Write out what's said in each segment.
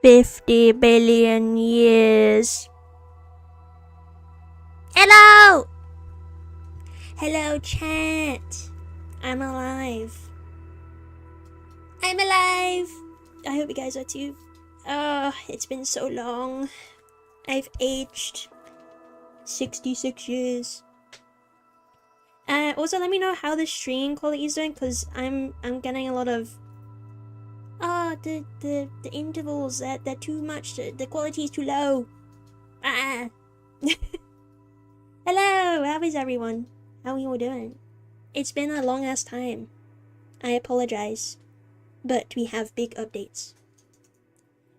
50 billion years. Hello! Hello, chat. I'm alive. I'm alive! I hope you guys are too. Oh, it's been so long. I've aged 66 years. Also, let me know how the stream quality is doing, because I'm getting a lot of the intervals, they're too much, the quality is too low. Hello, how is everyone? How are you all doing? It's been a long ass time. I apologize. But we have big updates.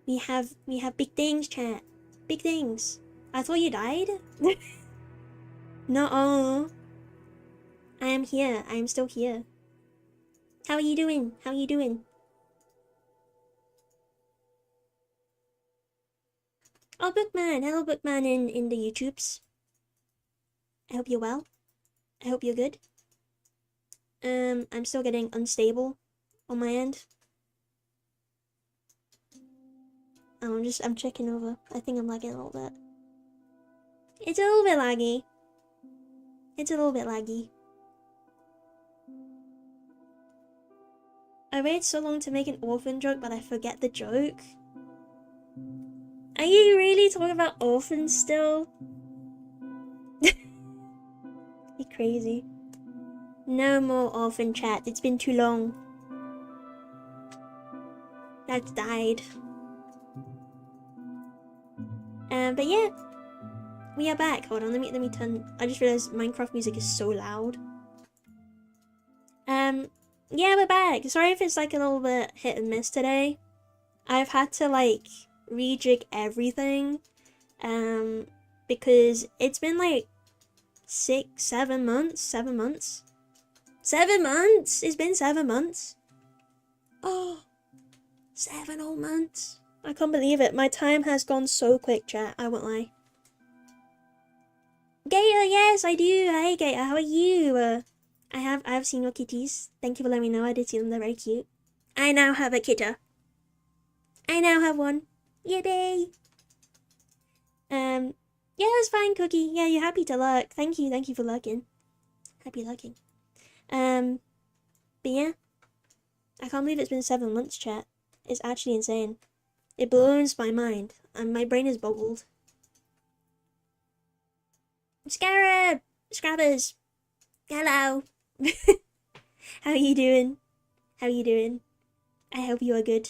We have big things, chat. Big things. I thought you died? No. I am here. I am still here. How are you doing? How are you doing? Oh, Bookman. Hello, Bookman in the YouTubes. I hope you're well. I hope you're good. I'm still getting unstable on my end. I'm checking over. I think I'm lagging a little bit. It's a little bit laggy. It's a little bit laggy. I waited so long to make an orphan joke, but I forget the joke. Are you really talking about orphans still? You're crazy. No more orphan chat. It's been too long. That's died. But yeah, we are back. Hold on, let me turn. I just realized Minecraft music is so loud. Yeah, we're back. Sorry if it's like a little bit hit and miss today. I've had to like rejig everything, because it's been like 7 months. 7 months. 7 months. It's been 7 months. Oh, 7 whole months. I can't believe it. My time has gone so quick, chat. I won't lie. Gator, yes, I do. Hey, Gator, how are you? I have seen your kitties. Thank you for letting me know. I did see them. They're very cute. I now have a kitter. I now have one. Yippee! Yeah, that's fine, Cookie. Yeah, you're happy to lurk. Thank you for lurking. Happy lurking. But yeah. I can't believe it's been 7 months, chat. It's actually insane. It blows my mind, and my brain is boggled. Scarab! Scrabbers! Hello! How are you doing? How are you doing? I hope you are good.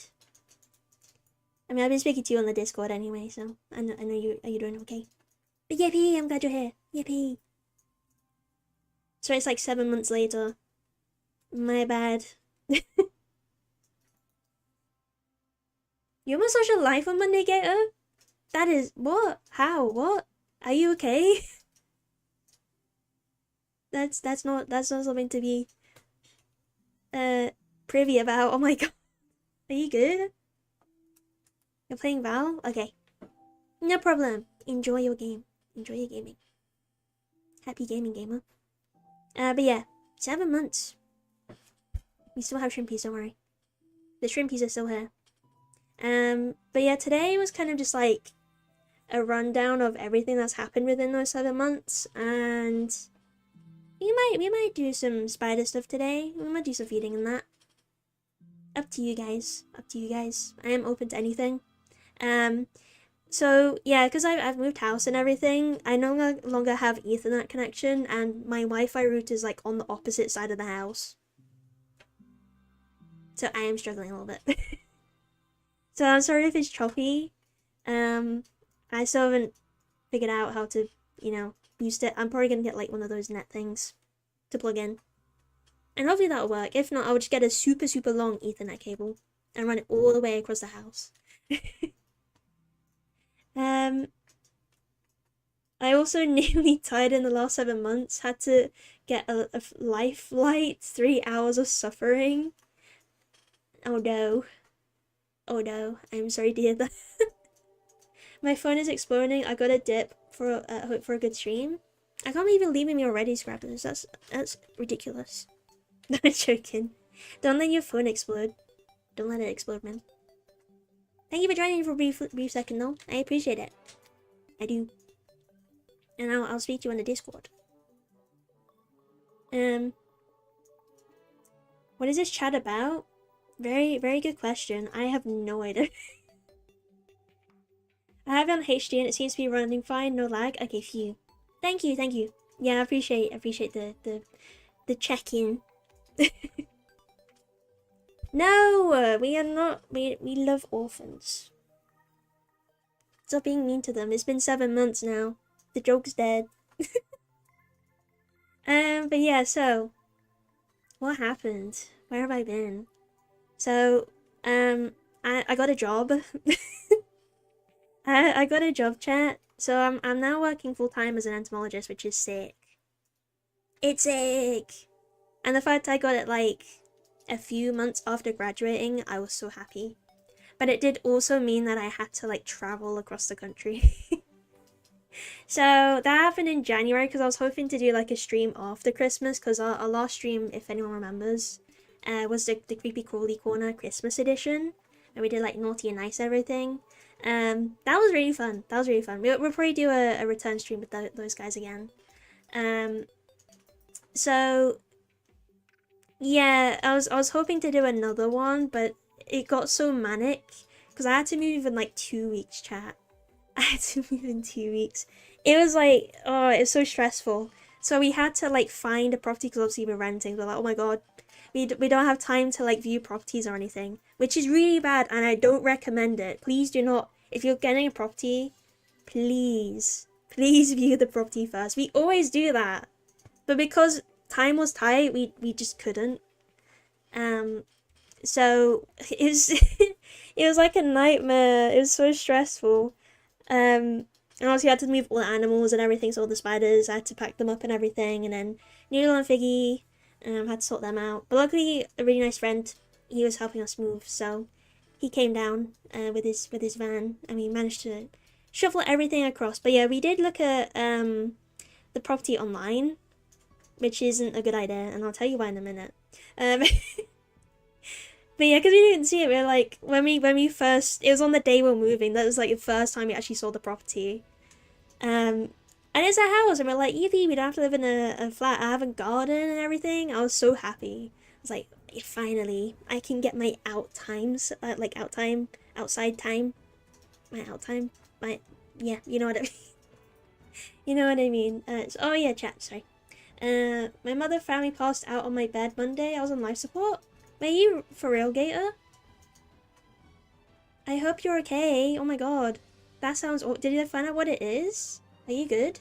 I mean, I've been speaking to you on the Discord anyway, so I know you are you doing okay. But yippee, I'm glad you're here. Yippee. So it's like 7 months later. My bad. You almost lost your life on Monday, Gator? That is what? How? What? Are you okay? that's not something to be privy about. Oh my god. Are you good? You're playing Val? Okay. No problem. Enjoy your game. Enjoy your gaming. Happy gaming, gamer. But yeah, 7 months. We still have shrimpies, don't worry. The shrimpies are still here. But yeah, today was kind of just like a rundown of everything that's happened within those 7 months, and we might do some spider stuff today. We might do some feeding and that. Up to you guys. Up to you guys. I am open to anything. So yeah, because I've moved house and everything, I no longer have Ethernet connection, and my Wi-Fi router is like on the opposite side of the house. So I am struggling a little bit. So I'm sorry if it's choppy. I still haven't figured out how to, boost it. I'm probably gonna get like one of those net things to plug in. And hopefully that'll work. If not, I'll just get a super, super long Ethernet cable and run it all the way across the house. I also nearly died in the last 7 months. Had to get a life flight, 3 hours of suffering. Oh no. Oh no, I'm sorry to hear that. My phone is exploding. I got a dip for hope for a good stream. I can't believe you're leaving me already, Scrappers. That's ridiculous. I'm joking. Don't let your phone explode. Don't let it explode, man. Thank you for joining for a brief second though. I appreciate it. I do. And I'll speak to you on the Discord. What is this chat about? Very good question. I have no idea. I have it on HD and it seems to be running fine, no lag. Okay, phew. Thank you. Yeah, I appreciate the check-in. No, we are not. We love orphans. Stop being mean to them. It's been 7 months now. The joke's dead. But yeah, so what happened? Where have I been? So, I got a job. I got a job, chat. So I'm now working full time as an entomologist, which is sick. It's sick. And the fact I got it like a few months after graduating, I was so happy. But it did also mean that I had to like travel across the country. So that happened in January because I was hoping to do like a stream after Christmas because our last stream, if anyone remembers, was the Creepy Crawly Corner Christmas edition. And we did like naughty and nice everything. That was really fun. We'll probably do a return stream with those guys again. So yeah, I was hoping to do another one, but it got so manic because I had to move in like 2 weeks, chat. I had to move in 2 weeks. It was like, oh, it was so stressful. So we had to like find a property because obviously we're renting. We're like, oh my god, we don't have time to like view properties or anything, which is really bad and I don't recommend it. Please do not, if you're getting a property, please view the property first. We always do that, but because time was tight, we just couldn't. So it was it was like a nightmare. It was so stressful. And also you had to move all the animals and everything, so all the spiders, I had to pack them up and everything, and then Noodle and Figgy, had to sort them out. But luckily, a really nice friend, he was helping us move, so he came down with his van, and we managed to shuffle everything across. But yeah, we did look at the property online, which isn't a good idea, and I'll tell you why in a minute. But yeah, because we didn't see it, we were like, when we first, it was on the day we were moving, that was like the first time we actually saw the property. And it's a house, and we're like, Evie, we don't have to live in a flat, I have a garden and everything. I was so happy. I was like, finally, I can get my outside time, yeah, you know what I mean. You know what I mean. Oh yeah, chat, sorry. My mother found me passed out on my bed Monday. I was on life support. Are you for real, Gator? I hope you're okay. Oh my god. That sounds... Did you find out what it is? Are you good?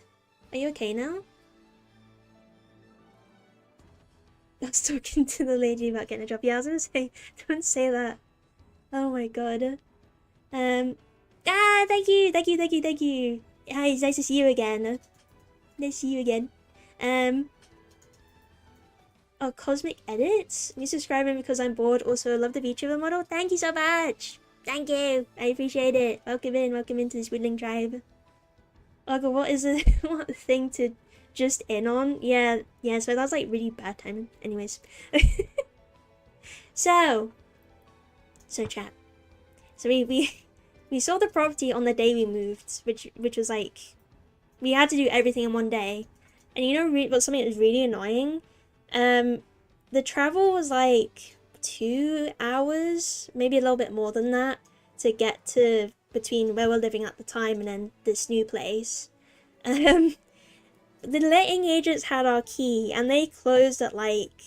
Are you okay now? I was talking to the lady about getting a job. Yeah, I was gonna say, don't say that. Oh my god. Thank you. Hi, it's nice to see you again. Oh, Cosmic Edits? Me subscribing because I'm bored. Also, love the VTuber model. Thank you so much. Thank you. I appreciate it. Welcome into this Woodling tribe. Oh god, what is it? What thing to just in on? Yeah, so that's like really bad timing. Anyways. So chat. So we saw the property on the day we moved, which was like, we had to do everything in one day. And you know what, something that was really annoying? The travel was like 2 hours, maybe a little bit more than that, to get to between where we're living at the time and then this new place. The letting agents had our key and they closed at like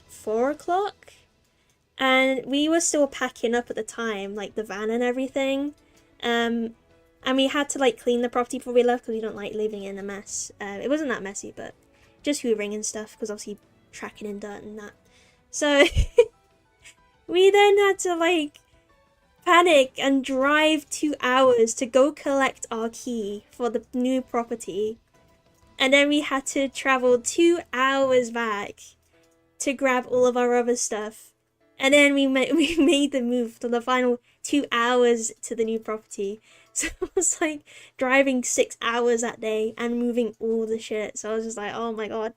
4 o'clock, and we were still packing up at the time, like the van and everything. And we had to like clean the property before we left because we don't like living in a mess. It wasn't that messy, but just hoovering and stuff, because obviously tracking in dirt and that. So we then had to like panic and drive 2 hours to go collect our key for the new property. And then we had to travel 2 hours back to grab all of our other stuff. And then we made the move to the final 2 hours to the new property. So it was like driving 6 hours that day and moving all the shit. So I was just like, oh my god.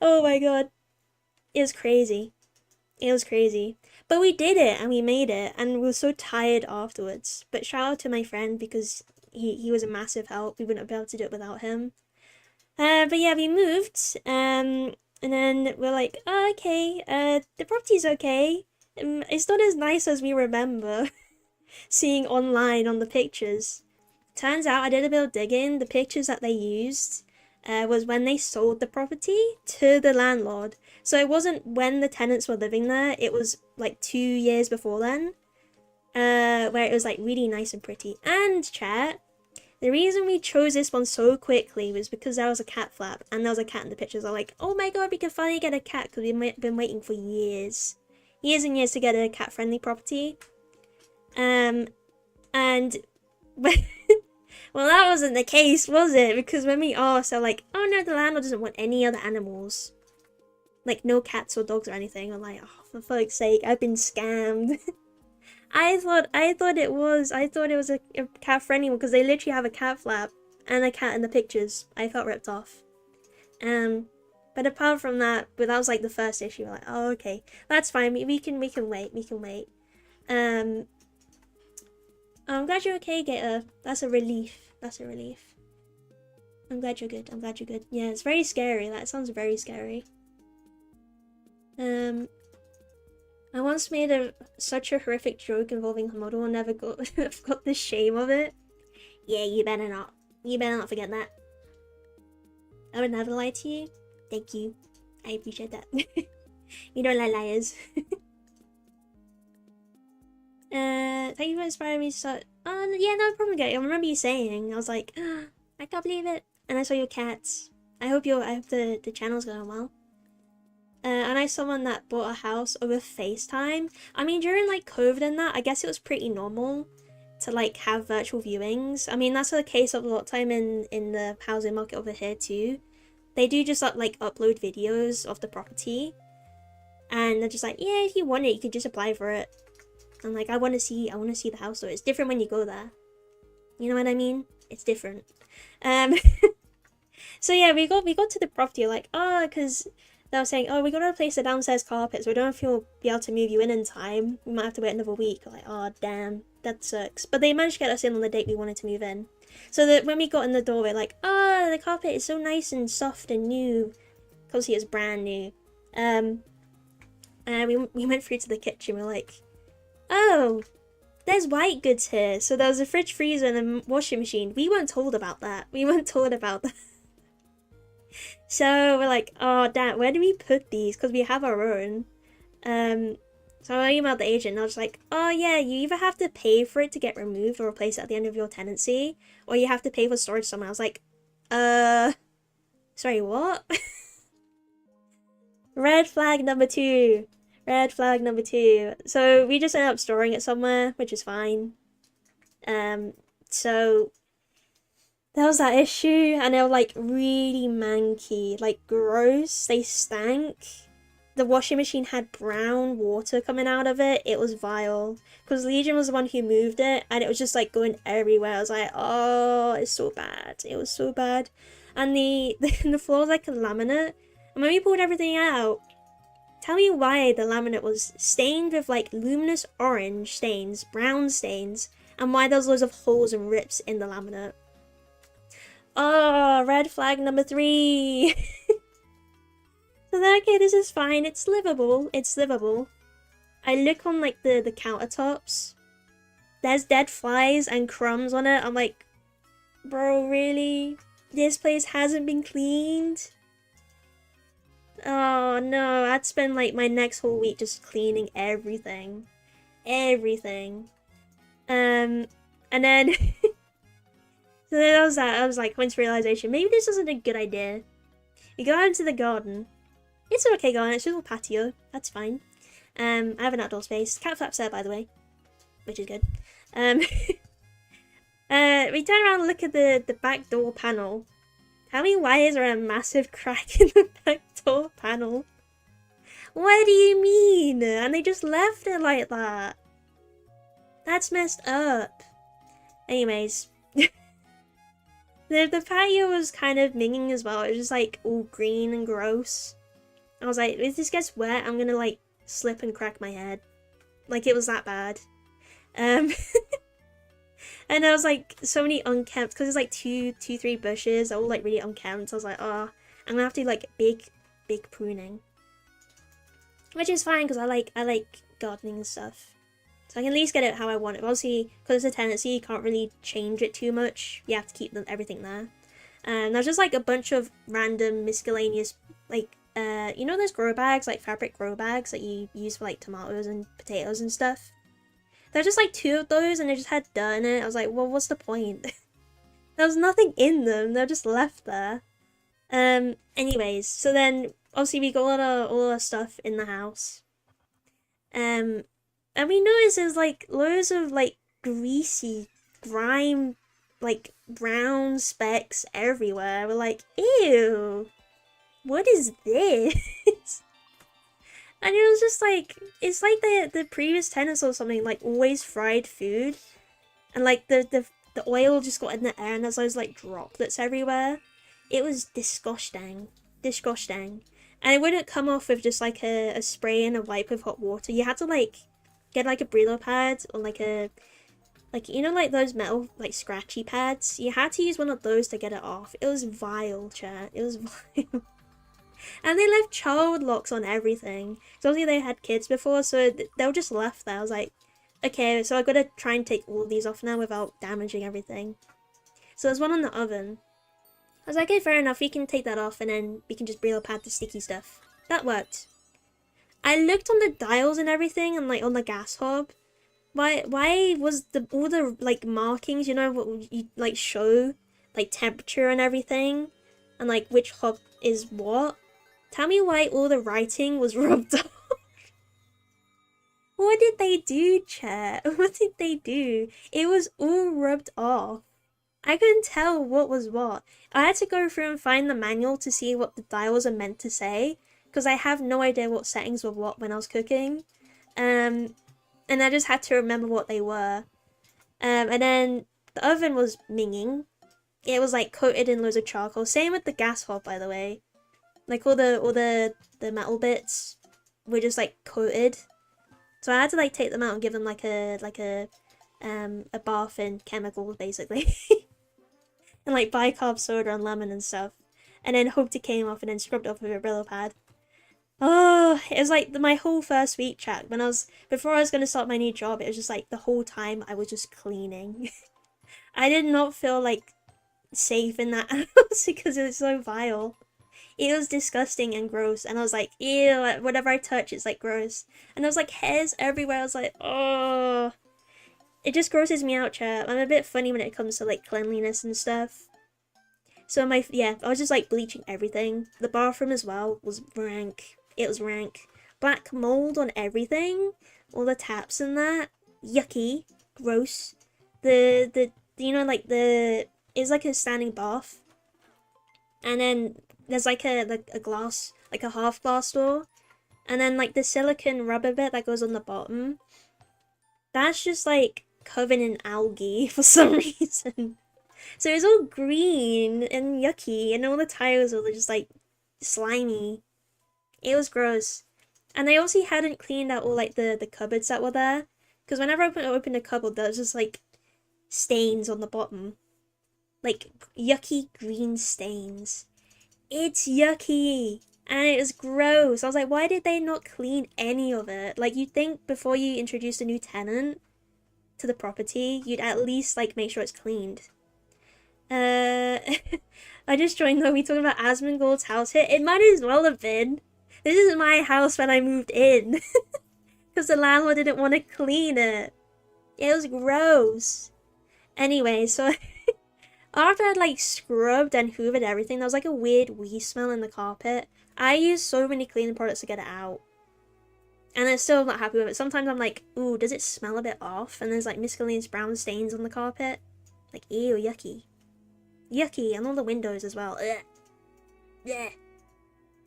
It was crazy. It was crazy. But we did it and we made it and we were so tired afterwards. But shout out to my friend because he was a massive help. We wouldn't have been able to do it without him. But yeah, we moved. And then we're like, oh, okay, the property's okay. It's not as nice as we remember seeing online on the pictures. Turns out I did a bit of digging. The pictures that they used was when they sold the property to the landlord. So it wasn't when the tenants were living there. It was like 2 years before then, where it was like really nice and pretty. And chat, the reason we chose this one so quickly was because there was a cat flap and there was a cat in the pictures. I'm like, oh my god, we can finally get a cat because we've been waiting for years. Years and years to get a cat-friendly property. And well, that wasn't the case, was it? Because when we asked, they're like, oh no, the landlord doesn't want any other animals. Like, no cats or dogs or anything. I'm like, oh, for fuck's sake, I've been scammed. I thought it was a cat-friendly one because they literally have a cat flap and a cat in the pictures. I felt ripped off. But apart from that, but that was like the first issue. We're like, oh, okay, that's fine. We can wait. We can wait. I'm glad you're okay, Gator. That's a relief. That's a relief. I'm glad you're good. I'm glad you're good. Yeah, it's very scary. That sounds very scary. I once made such a horrific joke involving a model and never got got the shame of it. Yeah, you better not. You better not forget that. I would never lie to you. Thank you. I appreciate that. You don't like liars. Thank you for inspiring me to start. Yeah, no problem, guys. I remember you saying. I was like, oh, I can't believe it. And I saw your cats. I hope the channel's going well. And I saw someone that bought a house over FaceTime. I mean, during like COVID and that, I guess it was pretty normal to like have virtual viewings. I mean, that's the case of a lot of time in the housing market over here too. They do just like upload videos of the property, and they're just like, yeah, if you want it, you could just apply for it. I'm like, I want to see the house, so it's different when you go there. You know what I mean? It's different. So yeah, we got to the property like, oh, because they were saying, oh, we got to replace the downstairs carpet, so we don't know if we'll be able to move you in time. We might have to wait another week. We're like, oh damn, that sucks. But they managed to get us in on the date we wanted to move in. So that when we got in the door, we're like, oh, the carpet is so nice and soft and new. Because it's brand new. And we went through to the kitchen. We're like, oh, there's white goods here. So there was a fridge, freezer, and a washing machine. We weren't told about that. So we're like, oh, Dad, where do we put these? Because we have our own. So I emailed the agent and I was like, oh yeah, you either have to pay for it to get removed or replaced at the end of your tenancy, or you have to pay for storage somewhere. I was like, sorry, what? Red flag number 2. Red flag number 2. So we just ended up storing it somewhere, which is fine. So there was that issue, and they were like really manky, like gross. They stank. The washing machine had brown water coming out of it. It was vile. Because Legion was the one who moved it, and it was just like going everywhere. I was like, oh, it's so bad. It was so bad. And the floor was like a laminate. And when we pulled everything out, tell me why the laminate was stained with like luminous orange stains, brown stains, and why there's loads of holes and rips in the laminate. Oh, red flag number 3. So then, okay, this is fine. It's livable. It's livable. I look on like the countertops. There's dead flies and crumbs on it. I'm like, bro, really? This place hasn't been cleaned? Oh no, I'd spend like my next whole week just cleaning everything. Everything. And then so then that was that. I was like, coming to realization, maybe this isn't a good idea. We go out into the garden. It's an okay garden, it's just a little patio. That's fine. I have an outdoor space. Cat flaps there, by the way, which is good. We turn around and look at the back door panel. Tell me, why is there a massive crack in the back door panel? What do you mean? And they just left it like that. That's messed up. Anyways. The patio was kind of minging as well. It was just like all green and gross. I was like, if this gets wet, I'm gonna like slip and crack my head. Like, it was that bad. And there was like so many unkempt, because there's like three bushes, all like really unkempt. So I was like, oh, I'm gonna have to do like big pruning, which is fine because I like gardening and stuff. So I can at least get it how I want it. Obviously, because it's a tenancy, you can't really change it too much. You have to keep everything there. And there's just like a bunch of random miscellaneous, like, you know those grow bags, like fabric grow bags that you use for like tomatoes and potatoes and stuff? There's just like 2 of those and they just had dirt in it. I was like, well, what's the point? There was nothing in them. They're just left there. Anyways, so then obviously we got all our stuff in the house. And we noticed there's like loads of like greasy grime, like brown specks everywhere. We're like, ew, what is this? And it was just like, it's like the previous tenants or something, like always fried food, and like the oil just got in the air and there's those like droplets everywhere. It was disgusting. And it wouldn't come off with just like a spray and a wipe with hot water. You had to like get like a Brillo pad or like a, like, you know, like those metal like scratchy pads. You had to use one of those to get it off. It was vile, chat. It was vile. And they left child locks on everything. So obviously they had kids before, so they were just left there. I was like, okay, so I gotta try and take all of these off now without damaging everything. So there's one on the oven. I was like, okay, fair enough, we can take that off and then we can just Brillo pad the sticky stuff. That worked. I looked on the dials and everything and like on the gas hob. Why was all the like markings, you know, what you like show, like temperature and everything, and like which hob is what? Tell me why all the writing was rubbed off. What did they do, chat? What did they do? It was all rubbed off. I couldn't tell what was what. I had to go through and find the manual to see what the dials are meant to say, because I have no idea what settings were what when I was cooking. And I just had to remember what they were. And then the oven was minging. It was like coated in loads of charcoal. Same with the gas hob, by the way. Like all the metal bits were just like coated. So I had to like take them out and give them like a bath in chemicals basically. And like bicarb soda and lemon and stuff. And then hoped it came off and then scrubbed off with a Brillo pad. Oh, it was like my whole first week, chat. Before I was gonna start my new job, it was just like the whole time I was just cleaning. I did not feel like safe in that house because it was so vile. It was disgusting and gross, and I was like, ew, whatever I touch, it's like gross. And there was like hairs everywhere. I was like, oh, it just grosses me out, chat. I'm a bit funny when it comes to like cleanliness and stuff. So I was just like bleaching everything. The bathroom as well was rank. It was rank. Black mold on everything. All the taps and that. Yucky. Gross. The you know, like it's like a standing bath. And then there's like a glass, like a half glass door. And then like the silicone rubber bit that goes on the bottom. That's just like covered in algae for some reason. So it's all green and yucky, and all the tiles were just like slimy. It was gross. And they also hadn't cleaned out all like the cupboards that were there. Because whenever I opened a cupboard, there was just like stains on the bottom. Like yucky green stains. It's yucky. And it was gross. I was like, why did they not clean any of it? Like, you'd think before you introduce a new tenant to the property, you'd at least like make sure it's cleaned. I just joined though. We talking about Asmongold's house here. It might as well have been. This is my house when I moved in. Because the landlord didn't want to clean it. It was gross. Anyway, so after I'd like scrubbed and hoovered everything, there was like a weird wee smell in the carpet. I used so many cleaning products to get it out. And I'm still not happy with it. Sometimes I'm like, ooh, does it smell a bit off? And there's like miscellaneous brown stains on the carpet. Like, ew, yucky. Yucky, and all the windows as well. Ugh. Yeah.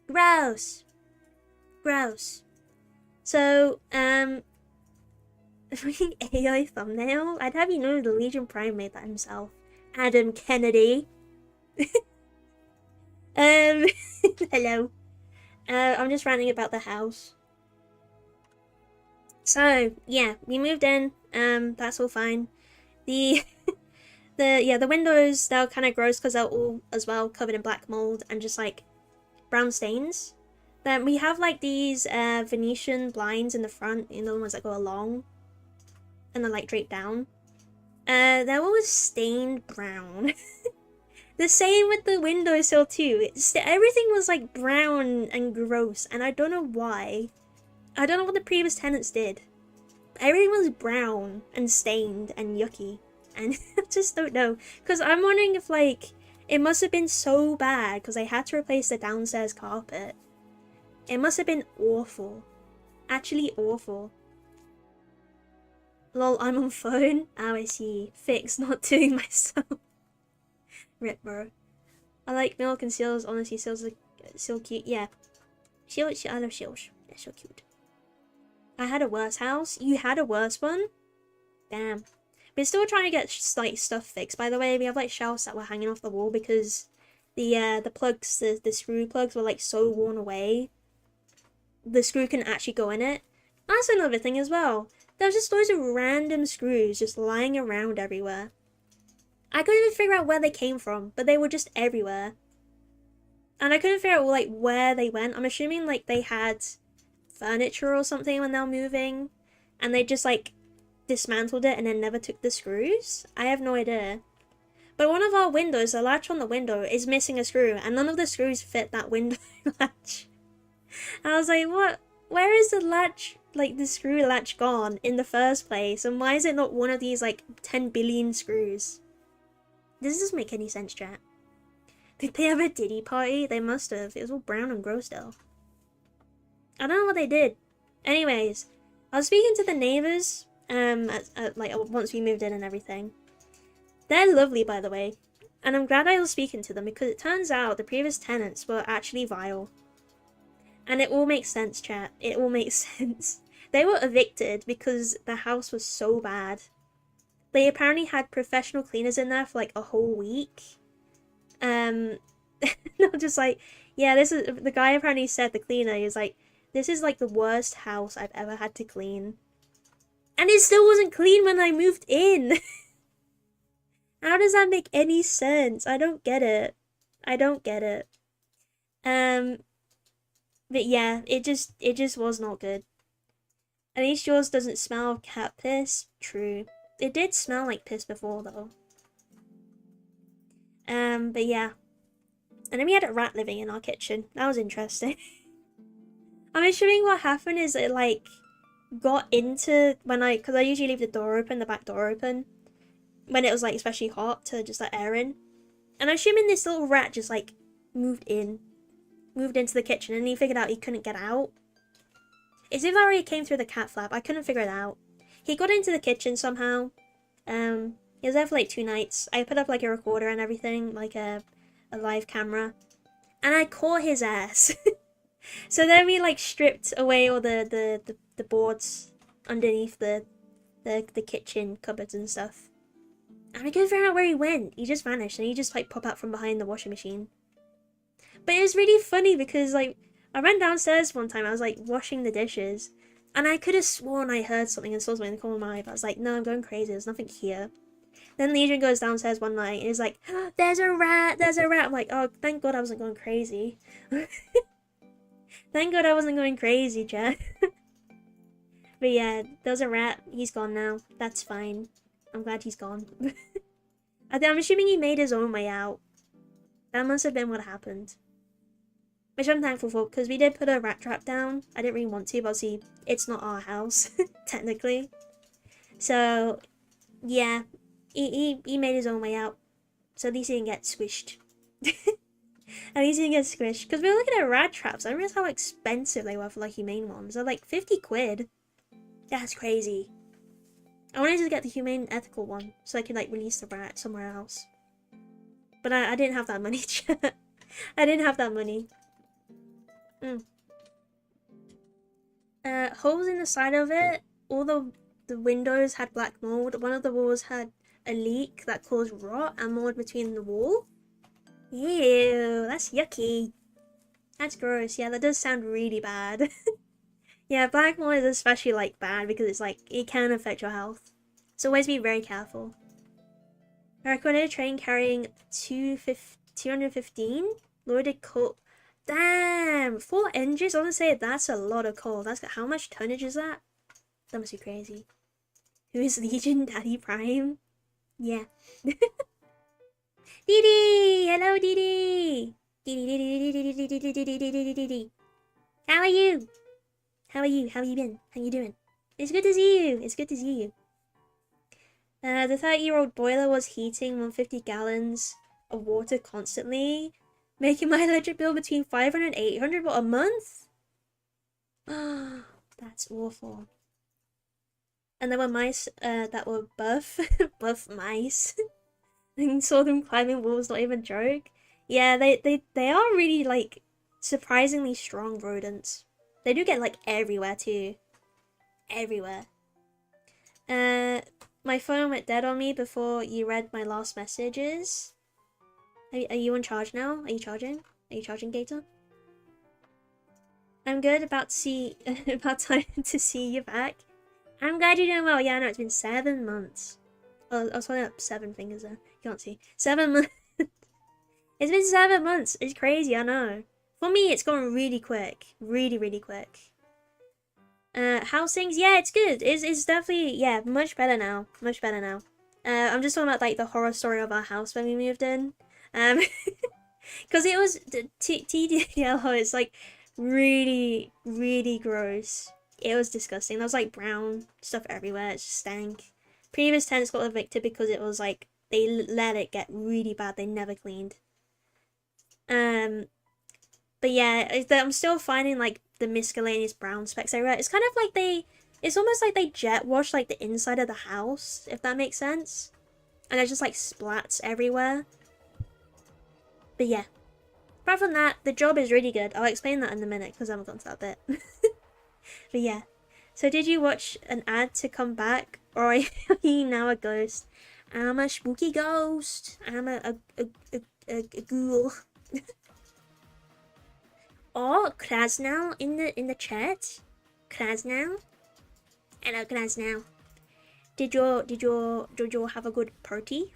Gross. Gross. So, freaking AI thumbnail? I'd have you know the Legion Prime made that himself. Adam Kennedy. Hello. I'm just ranting about the house. So yeah, we moved in. That's all fine. The the windows, they're kind of gross because they're all as well covered in black mold and just like brown stains. Then we have like these Venetian blinds in the front, you know, the ones that go along and then like drape down. They're all stained brown. The same with the windowsill too. Everything was like brown and gross, and I don't know why. I don't know what the previous tenants did. Everything was brown and stained and yucky, and I just don't know. Because I'm wondering if like it must have been so bad because I had to replace the downstairs carpet. It must have been awful, actually awful. Lol, I'm on phone. Oh, I see. Fix, not doing myself. Rip, bro. I like milk and seals. Honestly, seals are so cute. Yeah. I love seals. They're so cute. I had a worse house. You had a worse one? Damn. We're still trying to get like stuff fixed. By the way, we have like shelves that were hanging off the wall because the plugs, the screw plugs were like so worn away. The screw can actually go in it. That's another thing as well. There's just loads of random screws just lying around everywhere. I couldn't even figure out where they came from, but they were just everywhere. And I couldn't figure out like where they went. I'm assuming like they had furniture or something when they were moving, and they just like dismantled it and then never took the screws. I have no idea. But one of our windows, the latch on the window, is missing a screw, and none of the screws fit that window latch. And I was like, what? Where is the latch, like the screw latch gone in the first place? And why is it not one of these like 10 billion screws? This doesn't make any sense, chat. Did they have a Diddy party? They must have. It was all brown and gross though. I don't know what they did. Anyways, I was speaking to the neighbors, like once we moved in and everything. They're lovely, by the way. And I'm glad I was speaking to them because it turns out the previous tenants were actually vile. And it all makes sense, chat. It all makes sense. They were evicted because the house was so bad. They apparently had professional cleaners in there for like a whole week. Not just like, yeah, this is, the guy apparently said, the cleaner, he was like, this is like the worst house I've ever had to clean. And it still wasn't clean when I moved in. How does that make any sense? I don't get it. I don't get it. But yeah, it just was not good. At least yours doesn't smell of cat piss. True. It did smell like piss before though. But yeah. And then we had a rat living in our kitchen. That was interesting. I'm assuming what happened is it like got into because I usually leave the door open, the back door open, when it was like especially hot to just let air in. And I'm assuming this little rat just like moved into the kitchen and he figured out he couldn't get out. It's either already came through the cat flap. I couldn't figure it out. He got into the kitchen somehow. He was there for like 2 nights. I put up like a recorder and everything, like a live camera, and I caught his ass. So then we like stripped away all the boards underneath the kitchen cupboards and stuff. And we couldn't figure out where he went. He just vanished and he just like popped out from behind the washing machine. But it was really funny because like I ran downstairs one time, I was like washing the dishes, and I could have sworn I heard something and saw something in the corner of my eye, but I was like, no, I'm going crazy, there's nothing here. Then Legion goes downstairs one night and is like, oh, there's a rat. I'm like, oh, thank God I wasn't going crazy. Thank God I wasn't going crazy, chat. But yeah, there's a rat. He's gone now. That's fine. I'm glad he's gone. I'm assuming he made his own way out. That must have been what happened. Which I'm thankful for, because we did put a rat trap down. I didn't really want to, but see, it's not our house, technically. So, yeah, he made his own way out. So at least he didn't get squished. At least he didn't get squished. Because we were looking at rat traps. I didn't realize how expensive they were for like humane ones. They're like 50 quid. That's crazy. I wanted to get the humane ethical one so I could like release the rat somewhere else. But I didn't have that money. I didn't have that money. Holes in the side of it. All the windows had black mold. One of the walls had a leak that caused rot and mold between the wall. Ew, that's yucky. That's gross. Yeah, that does sound really bad. Yeah, black mold is especially like bad because it's like it can affect your health. So always be very careful. I recorded a train carrying 215 loaded coal. Damn, 4 engines. I want to say that's a lot of coal. That's how much tonnage is that? That must be crazy. Who is Legion Daddy Prime? Yeah. Didi! Hello, Didi! Didi. How are you? How are you? How you been? How you doing? It's good to see you. It's good to see you. The 30-year-old boiler was heating 150 gallons of water constantly, making my electric bill between 500 and 800 a month. That's awful. And there were mice that were buff, buff mice. And saw them climbing walls, not even a joke. Yeah, they are really like surprisingly strong rodents. They do get like everywhere too. Everywhere. My phone went dead on me before you read my last messages. Are you on charge now? Are you charging? Are you charging, Gator? I'm good. About to see about time to see you back. I'm glad you're doing well. Yeah, I know it's been 7 months. Oh, I was holding up 7 fingers there. You can't see. 7 months. It's been 7 months. It's crazy, I know. For me, it's gone really quick. Really, really quick. How's things? Yeah, it's good. It's definitely, yeah, much better now. Much better now. I'm just talking about, like, the horror story of our house when we moved in. Because it was, TDL, it's, like, really, really gross. It was disgusting. There was, like, brown stuff everywhere. It just stank. Previous tenants got evicted because it was, like, they let it get really bad. They never cleaned. But yeah, I'm still finding like the miscellaneous brown specks everywhere. It's kind of like it's almost like they jet wash like the inside of the house, if that makes sense. And there's just like splats everywhere. But yeah, apart from that, the job is really good. I'll explain that in a minute because I haven't gone to that bit. But yeah, so did you watch an ad to come back, or are you now a ghost? I'm a spooky ghost. I'm a ghoul. Oh, Krasnal in the chat. Krasnal. Hello, Krasnal. Did you have a good party?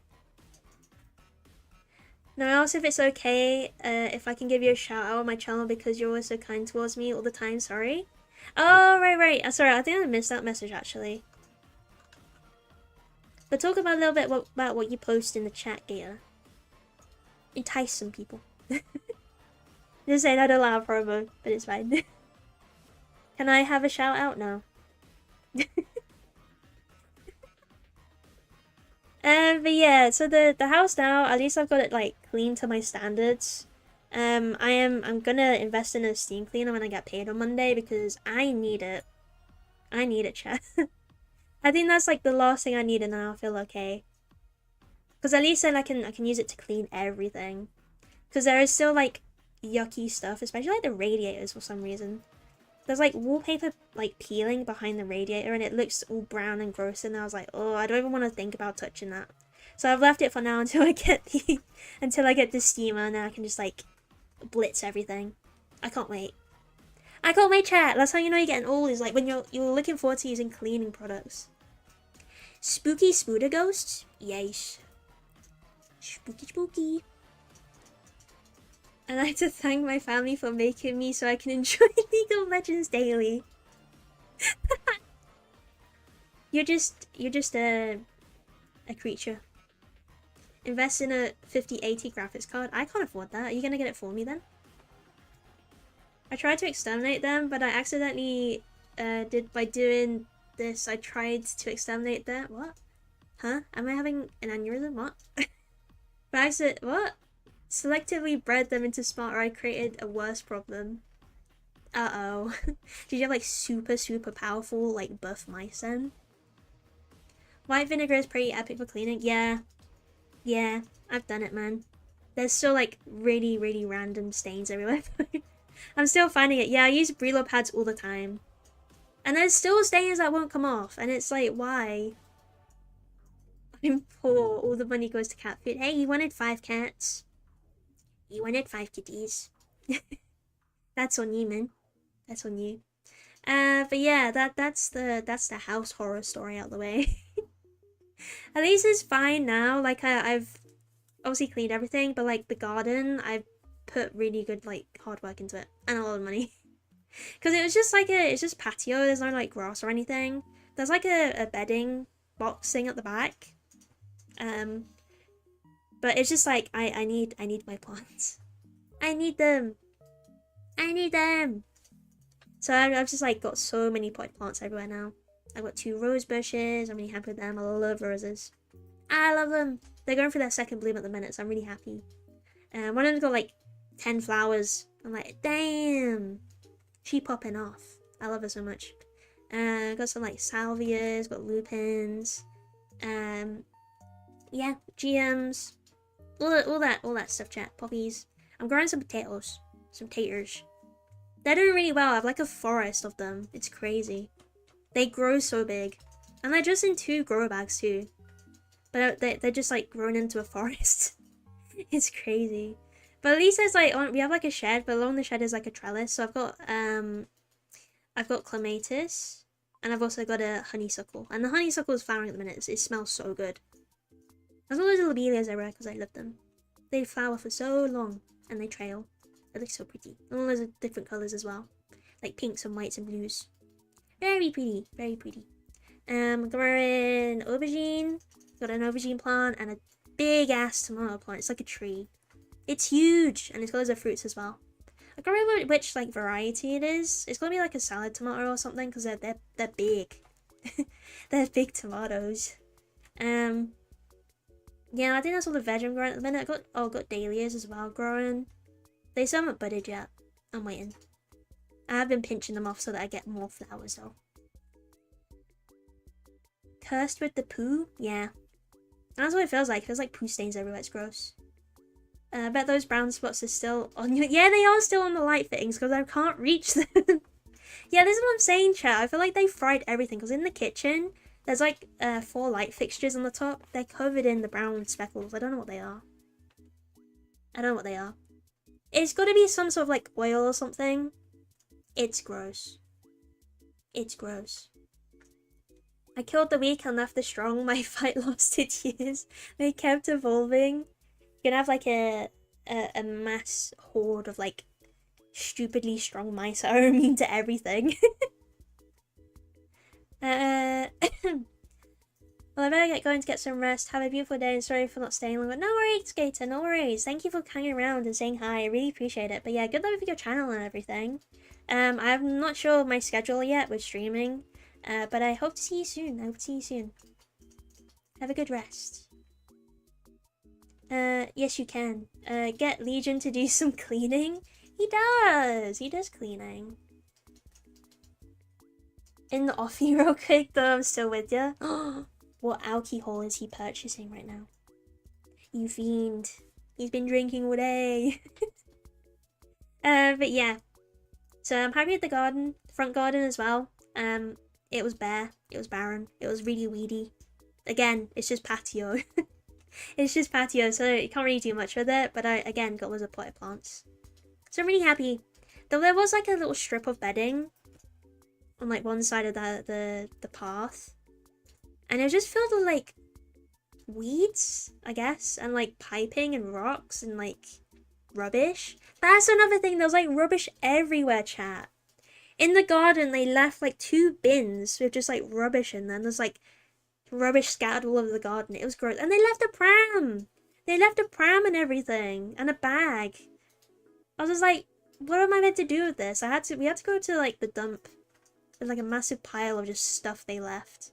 No, I asked if it's okay if I can give you a shout out on my channel because you're always so kind towards me all the time. Sorry. Oh, right. Sorry, I think I missed that message actually. But talk about a little bit about what you post in the chat, Gator. Entice some people. Just saying I don't allow promo, but it's fine. Can I have a shout out now? But yeah, so the house now, at least I've got it like clean to my standards. I'm gonna invest in a steam cleaner when I get paid on Monday because I need it. I need it, chat. I think that's like the last thing I need and then I'll feel okay. Because at least then I can use it to clean everything. Because there is still like yucky stuff, especially like the radiators for some reason. There's like wallpaper like peeling behind the radiator and it looks all brown and gross and I was like, oh, I don't even want to think about touching that. So I've left it for now until I get the steamer and then I can just like blitz everything. I can't wait. I can't wait, chat. That's how you know you're getting old, is like when you're looking forward to using cleaning products. Spooky Spooder Ghosts? Yes. Spooky. I'd like to thank my family for making me so I can enjoy League of Legends daily. You're just a creature. Invest in a 5080 graphics card. I can't afford that. Are you gonna get it for me then? I tried to exterminate them, but I accidentally by doing this, I tried to exterminate them. What? Huh? Am I having an aneurysm? What? But I said, what? Selectively bred them into smarter, I created a worse problem. Uh-oh. Did you have like super powerful like buff mice then? White vinegar is pretty epic for cleaning. Yeah, I've done it, man. There's still like really random stains everywhere. I'm still finding it. Yeah, I use Brillo pads all the time. And there's still stains that won't come off. And it's like, why? I'm poor. All the money goes to cat food. Hey, you wanted 5 cats. You wanted 5 kitties. That's on you, man. That's on you. But yeah, that's the house horror story out the way. At least it's fine now. Like I've obviously cleaned everything, but like the garden, I've put really good like hard work into it and a lot of money. Because it was just like it's just patio. There's no like grass or anything. There's like a bedding box thing at the back. Um, but it's just like I need my plants. I need them. I need them. So I've just like got so many potted plants everywhere now. I've got 2 rose bushes. I'm really happy with them. I love roses. I love them. They're going for their second bloom at the minute, so I'm really happy. One of them's got like 10 flowers. I'm like, damn. She popping off. I love her so much. Got some like salvias, got lupins. Yeah, GMs. All that stuff, chat. Poppies. I'm growing some potatoes. Some taters. They're doing really well. I have like a forest of them. It's crazy. They grow so big. And they're just in 2 grow bags too. But they're just like grown into a forest. It's crazy. But at least there's like, we have like a shed, but along the shed is like a trellis. So I've got clematis. And I've also got a honeysuckle. And the honeysuckle is flowering at the minute. It smells so good. There's all those lobelias everywhere because I love them. They flower for so long. And they trail. They look so pretty. And all those different colours as well. Like pinks and whites and blues. Very pretty. Very pretty. Growing aubergine. Got an aubergine plant and a big ass tomato plant. It's like a tree. It's huge. And it's got loads of fruits as well. I can't remember which like variety it is. It's gonna be like a salad tomato or something because they're big. They're big tomatoes. Yeah, I think that's all the veg I'm growing at the minute. Got dahlias as well growing. They still haven't budded yet. I'm waiting. I have been pinching them off so that I get more flowers though. Cursed with the poo? Yeah. That's what it feels like. It feels like poo stains everywhere. It's gross. I bet those brown spots are still on you. Yeah, they are still on the light fittings because I can't reach them. Yeah, this is what I'm saying, chat. I feel like they fried everything because in the kitchen, there's like 4 light fixtures on the top. They're covered in the brown speckles. I don't know what they are. I don't know what they are. It's got to be some sort of like oil or something. It's gross. It's gross. I killed the weak and left the strong. My fight lasted years. They kept evolving. You're gonna have like a mass horde of like stupidly strong mice that are immune to everything. Well, I better get going to get some rest. Have a beautiful day and sorry for not staying longer. No worries, Skater, no worries. Thank you for hanging around and saying hi. I really appreciate it. But yeah, good luck with your channel and everything. I'm not sure of my schedule yet with streaming. But I hope to see you soon. I hope to see you soon. Have a good rest. Yes you can. Get Legion to do some cleaning. He does cleaning. In the offie real quick though, I'm still with ya. What alcohol is he purchasing right now? You fiend. He's been drinking all day. But yeah. So I'm happy with the garden. The front garden as well. It was bare. It was barren. It was really weedy. Again, it's just patio. It's just patio, so you can't really do much with it. But I, again, got loads of potted plants. So I'm really happy. Though there was like a little strip of bedding on like one side of the path. And it was just filled with like weeds, I guess. And like piping and rocks and like rubbish. That's another thing. There was like rubbish everywhere, chat. In the garden, they left like 2 bins with just like rubbish in them. There's like rubbish scattered all over the garden. It was gross. And they left a pram. They left a pram and everything. And a bag. I was just like, what am I meant to do with this? We had to go to like the dump. There's like a massive pile of just stuff they left.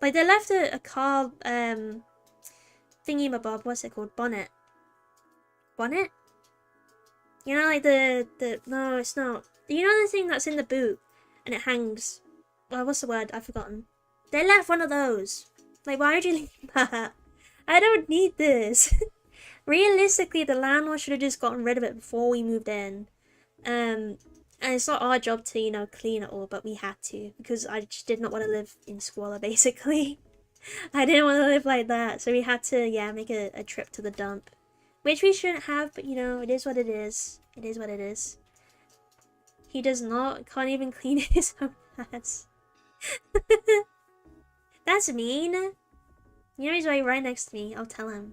Like they left a car thingy-mabob, what's it called? Bonnet. Bonnet? You know, like no, it's not. You know the thing that's in the boot and it hangs. Well, what's the word? I've forgotten. They left one of those. Like, why would you leave that? I don't need this. Realistically, the landlord should have just gotten rid of it before we moved in. And it's not our job to, you know, clean it all, but we had to. Because I just did not want to live in squalor, basically. I didn't want to live like that. So we had to, yeah, make a trip to the dump. Which we shouldn't have, but, you know, it is what it is. It is what it is. He does not. Can't even clean his own ass. That's mean. You know he's right next to me. I'll tell him.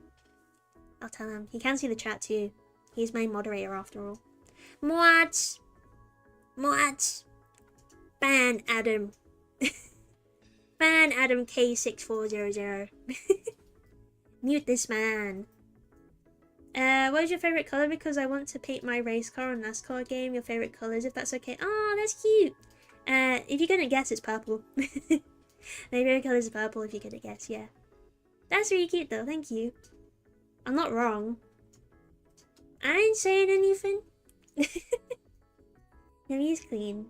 I'll tell him. He can see the chat too. He's my moderator after all. What? What? Ban Adam. Ban Adam K6400. Mute this man. What is your favorite color? Because I want to paint my race car on NASCAR game. Your favorite colors, if that's okay. Oh, that's cute. If you're gonna guess, it's purple. My favorite color is purple. If you're gonna guess, yeah. That's really cute though. Thank you. I'm not wrong. I ain't saying anything. No, he's clean.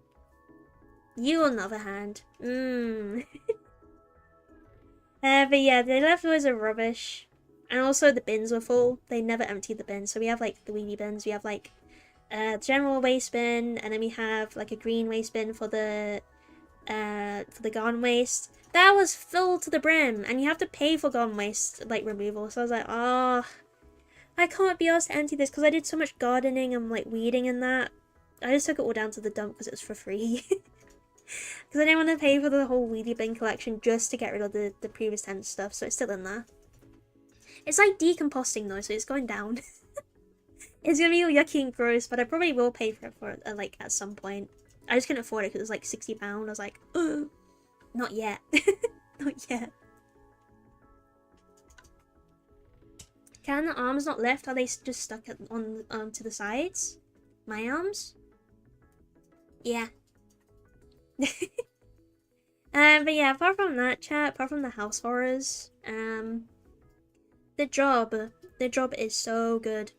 You, on the other hand. But yeah, the leftovers are rubbish. And also the bins were full. They never emptied the bins. So we have like the wheelie bins. We have like general waste bin, and then we have like a green waste bin for the garden waste. That was full to the brim, and you have to pay for garden waste like removal. So I was like, oh, I can't be asked to empty this because I did so much gardening and like weeding and that. I just took it all down to the dump because it was for free. Because I didn't want to pay for the whole wheelie bin collection just to get rid of the previous tenant stuff, so it's still in there. It's like decomposting though, so it's going down. It's gonna be all yucky and gross, but I probably will pay for it like at some point. I just couldn't afford it because it was like £60. I was like, oh, not yet. Not yet. Can the arms not lift? Are they just stuck on to the sides? My arms? Yeah. But yeah, apart from that chat, apart from the house horrors, the job is so good.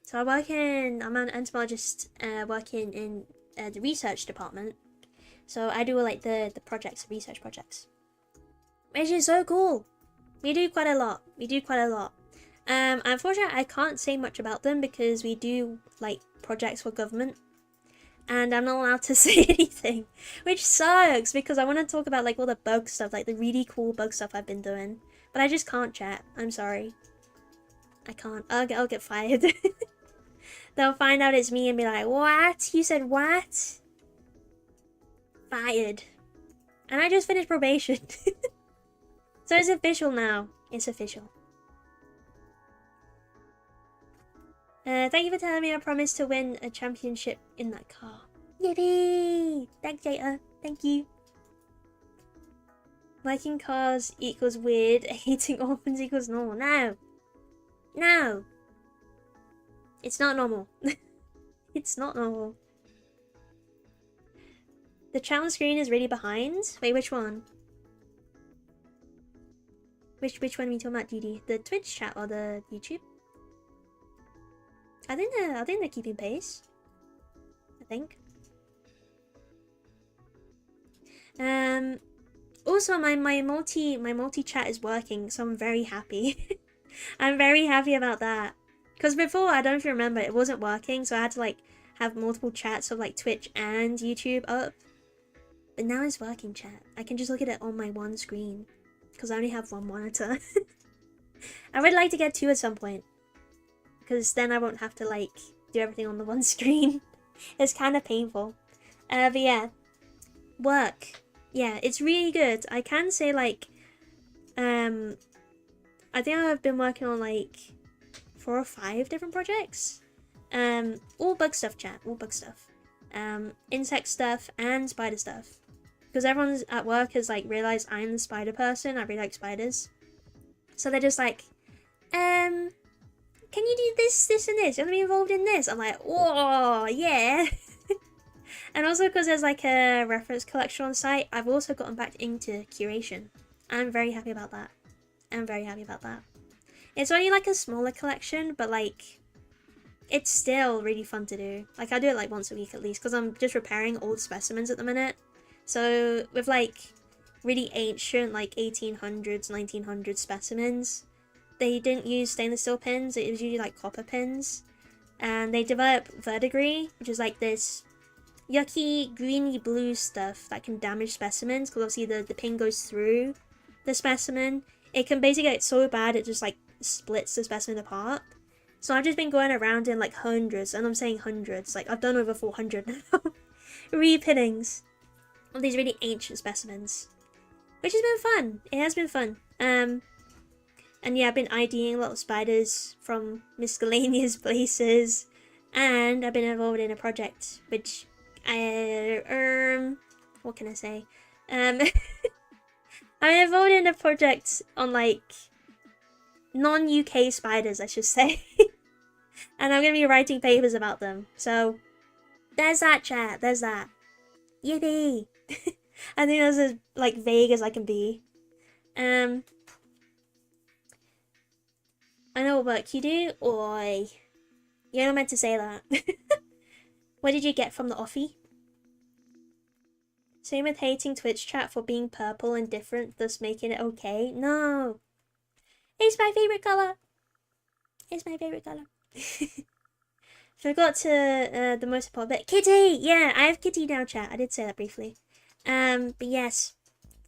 So I'm an entomologist working in the research department. So I do like the research projects. Which is so cool. We do quite a lot. Unfortunately, I can't say much about them because we do like projects for government. And I'm not allowed to say anything, which sucks because I want to talk about like all the bug stuff, like the really cool bug stuff I've been doing. But I just can't chat. I'm sorry. I can't. I'll get fired. They'll find out it's me and be like, what? You said what? Fired. And I just finished probation. So it's official now. It's official. Thank you for telling me I promised to win a championship in that car. Yippee! Thanks, Jada. Thank you. Liking cars equals weird. Hating orphans equals normal. No. No. It's not normal. It's not normal. The channel screen is really behind. Wait, which one? Which one are we talking about, DD? The Twitch chat or the YouTube? I think they're keeping pace. I think. Also my multi chat is working, so I'm very happy. I'm very happy about that. Because before, I don't know if you remember, it wasn't working, so I had to like have multiple chats of like Twitch and YouTube up. But now it's working, chat. I can just look at it on my one screen. Because I only have one monitor. I would like to get two at some point. Because then I won't have to like do everything on the one screen. It's kind of painful. But yeah. Work. Yeah, it's really good. I can say like, I think I've been working on like 4 or 5 different projects. All bug stuff, chat. All bug stuff. Insect stuff and spider stuff. Because everyone's at work has like realized I'm the spider person. I really like spiders. So they're just like, can you do this, and this? You want to be involved in this? I'm like, whoa, yeah. And also because there's like a reference collection on the site, I've also gotten back into curation. I'm very happy about that. It's only like a smaller collection, but like, it's still really fun to do. Like I do it like once a week at least, because I'm just repairing old specimens at the minute. So with like really ancient, like 1800s, 1900s specimens, they didn't use stainless steel pins, it was usually like copper pins. And they developed verdigris, which is like this yucky, greeny blue stuff that can damage specimens, because obviously the pin goes through the specimen. It can basically get so bad it just like splits the specimen apart. So I've just been going around in like hundreds, and I'm saying hundreds, like I've done over 400 now. repinnings of these really ancient specimens, which has been fun. It has been fun. And yeah, I've been IDing a lot of spiders from miscellaneous places, and I've been involved in a project which what can I say? I'm involved in a project on like non-UK spiders, I should say. And I'm gonna be writing papers about them. So there's that, chat. There's that. Yippee! I think that's as like vague as I can be. I know what work you do. Oi, you're not meant to say that. What did you get from the offie? Same with hating Twitch chat for being purple and different, thus making it okay. No, it's my favorite color. It's my favorite color. Forgot to the most important bit. Kitty! Yeah, I have Kitty now, chat. I did say that briefly. But yes,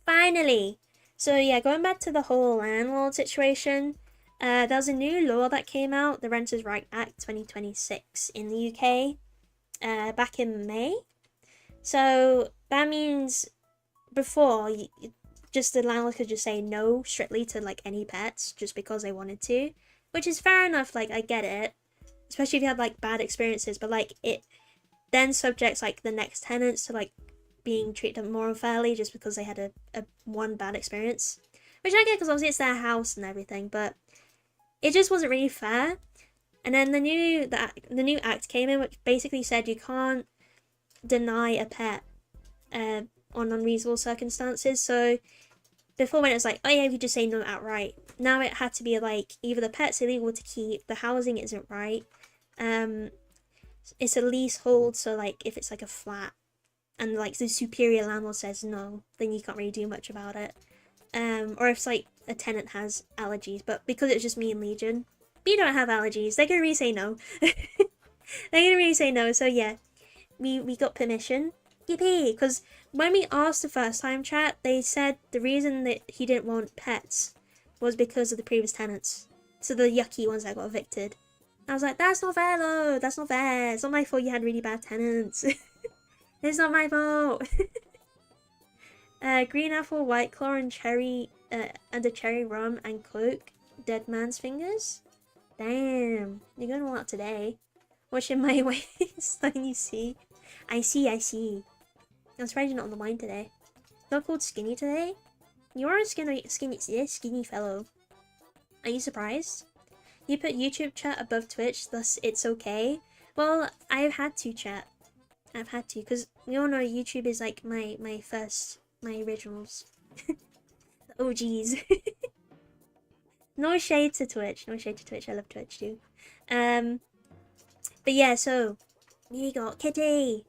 finally. So yeah, going back to the whole landlord situation, there's a new law that came out, the Renters' Right Act 2026 in the UK, back in May. So that means before, just the landlord could just say no strictly to like any pets just because they wanted to, which is fair enough. Like, I get it, especially if you had like bad experiences, but like it then subjects like the next tenants to like being treated more unfairly just because they had a one bad experience, which I get because obviously it's their house and everything, but it just wasn't really fair. And then the new act came in, which basically said you can't deny a pet on unreasonable circumstances. So before, when it was like, oh yeah, if you just say no outright, now it had to be like either the pet's illegal to keep, the housing isn't right, it's a leasehold, so like if it's like a flat and like the superior landlord says no, then you can't really do much about it. Or if like a tenant has allergies, but because it's just me and Legion, we don't have allergies, they're gonna really say no. They're gonna really say no. So yeah, we got permission. Yippee! Because when we asked the first time, chat, they said the reason that he didn't want pets was because of the previous tenants. So the yucky ones that got evicted. I was like, that's not fair though, that's not fair. It's not my fault you had really bad tenants. It's not my fault. Green apple, white claw, and cherry, and the cherry rum and coke. Dead man's fingers. Damn, you're going all out today. Watching my waistline, you see. I see. I'm surprised you're not on the line today. Not called skinny today? You are a skinny fellow. Are you surprised? You put YouTube chat above Twitch, thus it's okay. Well, I've had to, chat. I've had to, because we all know YouTube is like my originals. The OGs. No shade to Twitch. I love Twitch too. But yeah, so we got Kitty.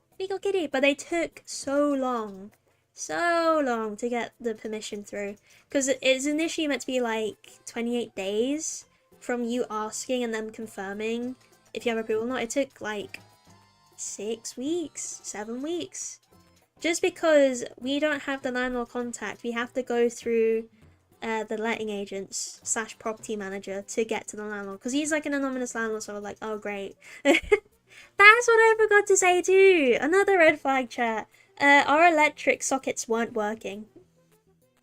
But they took so long to get the permission through, because it's initially meant to be like 28 days from you asking and them confirming if you have approval or not. It took like 6 weeks, 7 weeks, just because we don't have the landlord contact. We have to go through the letting agents / property manager to get to the landlord, because he's like an anonymous landlord. So we're like, oh great. That's what I forgot to say too. Another red flag, chat. Our electric sockets weren't working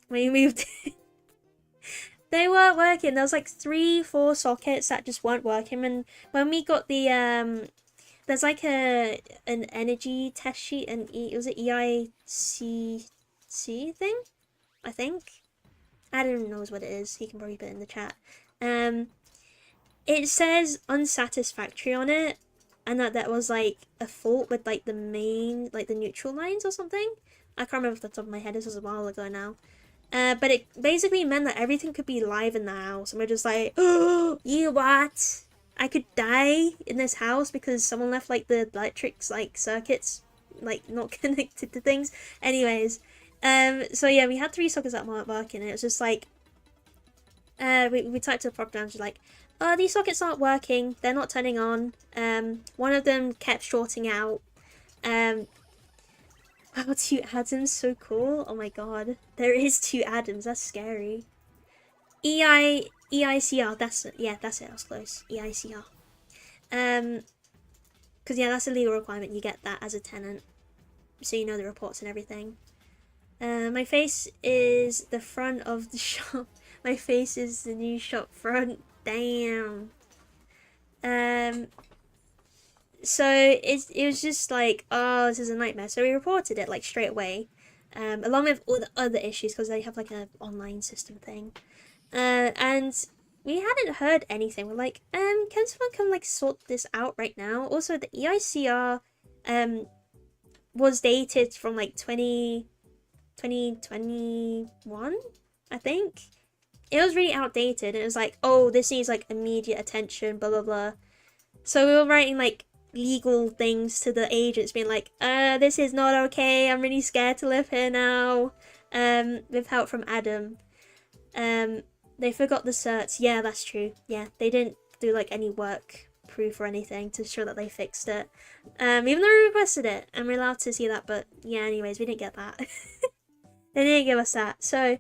when we moved. They weren't working. There was like 3-4 sockets that just weren't working. And when we got the there's like an energy test sheet, and was it EICC thing? I think. I don't know what it is. He can probably put it in the chat. It says unsatisfactory on it, and that was like a fault with like the main, like the neutral lines or something. I can't remember off the top of my head. This was a while ago now. But it basically meant that everything could be live in the house, and we're just like, oh, you what? I could die in this house because someone left like the electrics like circuits like not connected to things. Anyways, so yeah, we had 3 sockets that weren't working, and it was just like, we typed to the property manager like, oh, these sockets aren't working, they're not turning on. One of them kept shorting out. Wow, 2 Adams, so cool. Oh my god, there is 2 Adams, that's scary. EICR, that's it, I was close. EICR. Because yeah, that's a legal requirement, you get that as a tenant. so you know the reports and everything. My face is the front of the shop. My face is the new shop front. Damn. So it was just like, oh, this is a nightmare. So we reported it like straight away, along with all the other issues because they have like an online system thing, and we hadn't heard anything. We're like, can someone come like sort this out right now? Also, the EICR, was dated from like 2021, I think. It was really outdated. It was like, oh, this needs like immediate attention, blah blah blah. So we were writing like legal things to the agents, being like, this is not okay. I'm really scared to live here now. With help from Adam. They forgot the certs. Yeah, that's true. Yeah, they didn't do like any work proof or anything to show that they fixed it. Even though we requested it, and we're allowed to see that. But yeah, anyways, we didn't get that. They didn't give us that. So,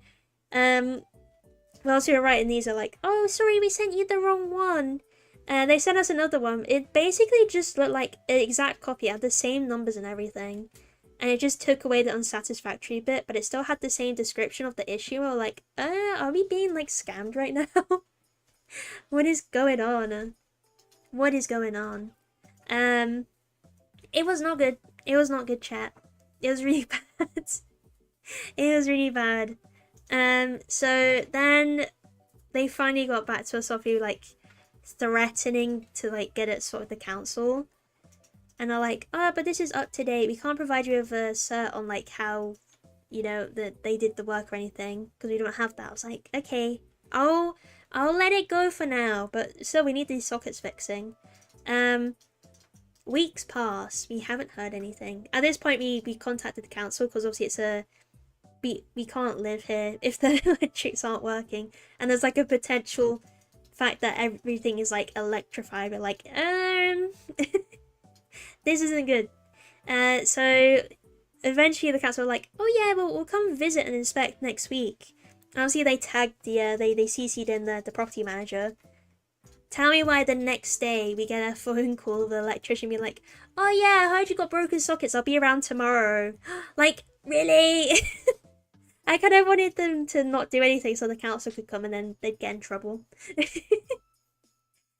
whilst we were writing these, are like, oh, sorry, we sent you the wrong one. They sent us another one. It basically just looked like an exact copy. It had the same numbers and everything. And it just took away the unsatisfactory bit, but it still had the same description of the issue. We're like, are we being like scammed right now? What is going on? What is going on? It was not good. It was not good, chat. It was really bad. It was really bad. So then they finally got back to us after like threatening to like get it sorted with the council, and they're like, oh, but this is up to date. We can't provide you with a cert on like how, you know, that they did the work or anything because we don't have that. I was like, okay, I'll let it go for now, but still we need these sockets fixing. Weeks pass, we haven't heard anything. At this point we contacted the council because obviously it's a we can't live here if the electrics aren't working, and there's like a potential fact that everything is like electrified. We're like, this isn't good. So eventually the council were like, oh yeah, we'll come visit and inspect next week. And obviously they tagged they CC'd in the property manager. Tell me why the next day we get a phone call of the electrician being like, oh yeah, I heard you got broken sockets, I'll be around tomorrow. Like, really? I kind of wanted them to not do anything so the council could come and then they'd get in trouble.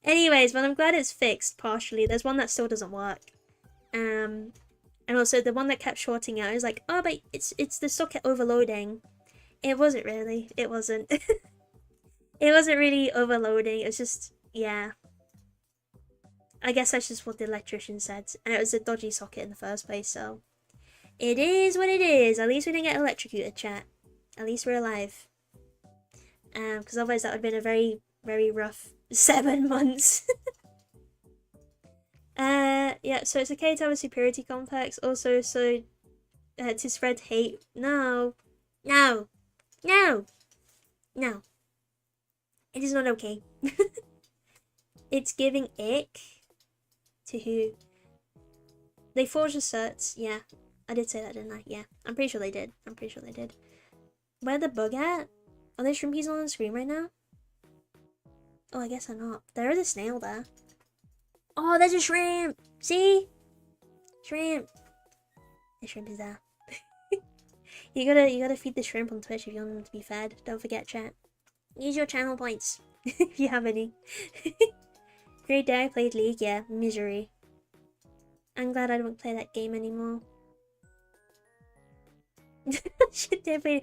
Anyways, but I'm glad it's fixed partially. There's one that still doesn't work. And also the one that kept shorting out is like, oh, but it's the socket overloading. It wasn't really. It wasn't. It wasn't really overloading. It was just, yeah. I guess that's just what the electrician said. And it was a dodgy socket in the first place, so. It is what it is. At least we didn't get electrocuted, chat. At least we're alive. Because otherwise that would have been a very, very rough 7 months. Yeah, so it's okay to have a superiority complex. Also, so to spread hate. No. No. No. No. It is not okay. It's giving ick. To who? They forged the certs. Yeah. I did say that, didn't I? Yeah. I'm pretty sure they did. I'm pretty sure they did. Where the bug at? Are there shrimpies on the screen right now? Oh, I guess they're not. There is a snail there. Oh, there's a shrimp! See? Shrimp! The shrimp is there. You gotta feed the shrimp on Twitch if you want them to be fed. Don't forget, chat. Use your channel points if you have any. Great day I played League, yeah, misery. I'm glad I don't play that game anymore. Shit, they're playing.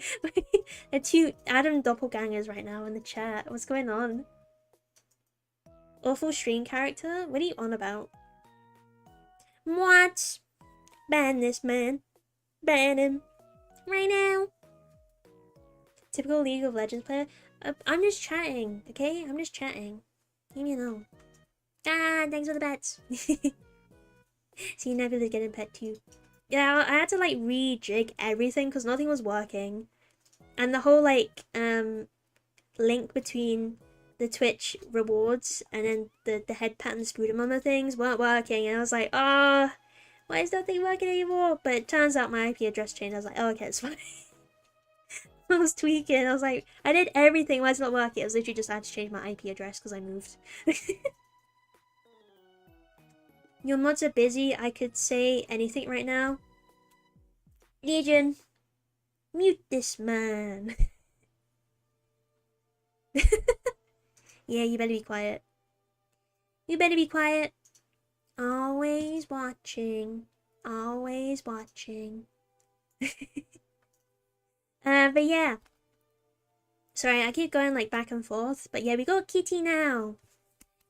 They're two Adam doppelgangers right now in the chat. What's going on? Awful stream character? What are you on about? What? Ban this man. Ban him. Right now. Typical League of Legends player. I'm just chatting, okay? I'm just chatting. Leave me alone. Ah, thanks for the bets. See, Nebula's getting pet too. Yeah, I had to like rejig everything because nothing was working. And the whole like link between the Twitch rewards and then the head pat and the Spooder Mama things weren't working, and I was like, oh, why is nothing working anymore? But it turns out my IP address changed. I was like, oh, okay, it's fine. I was tweaking. I was like, I did everything. Why is it not working? I was literally just had to change my IP address because I moved. Your mods are busy. I could say anything right now. Legion, mute this man. Yeah, you better be quiet. You better be quiet. Always watching. Always watching. But yeah. Sorry, I keep going like back and forth. But yeah, we got Kitty now.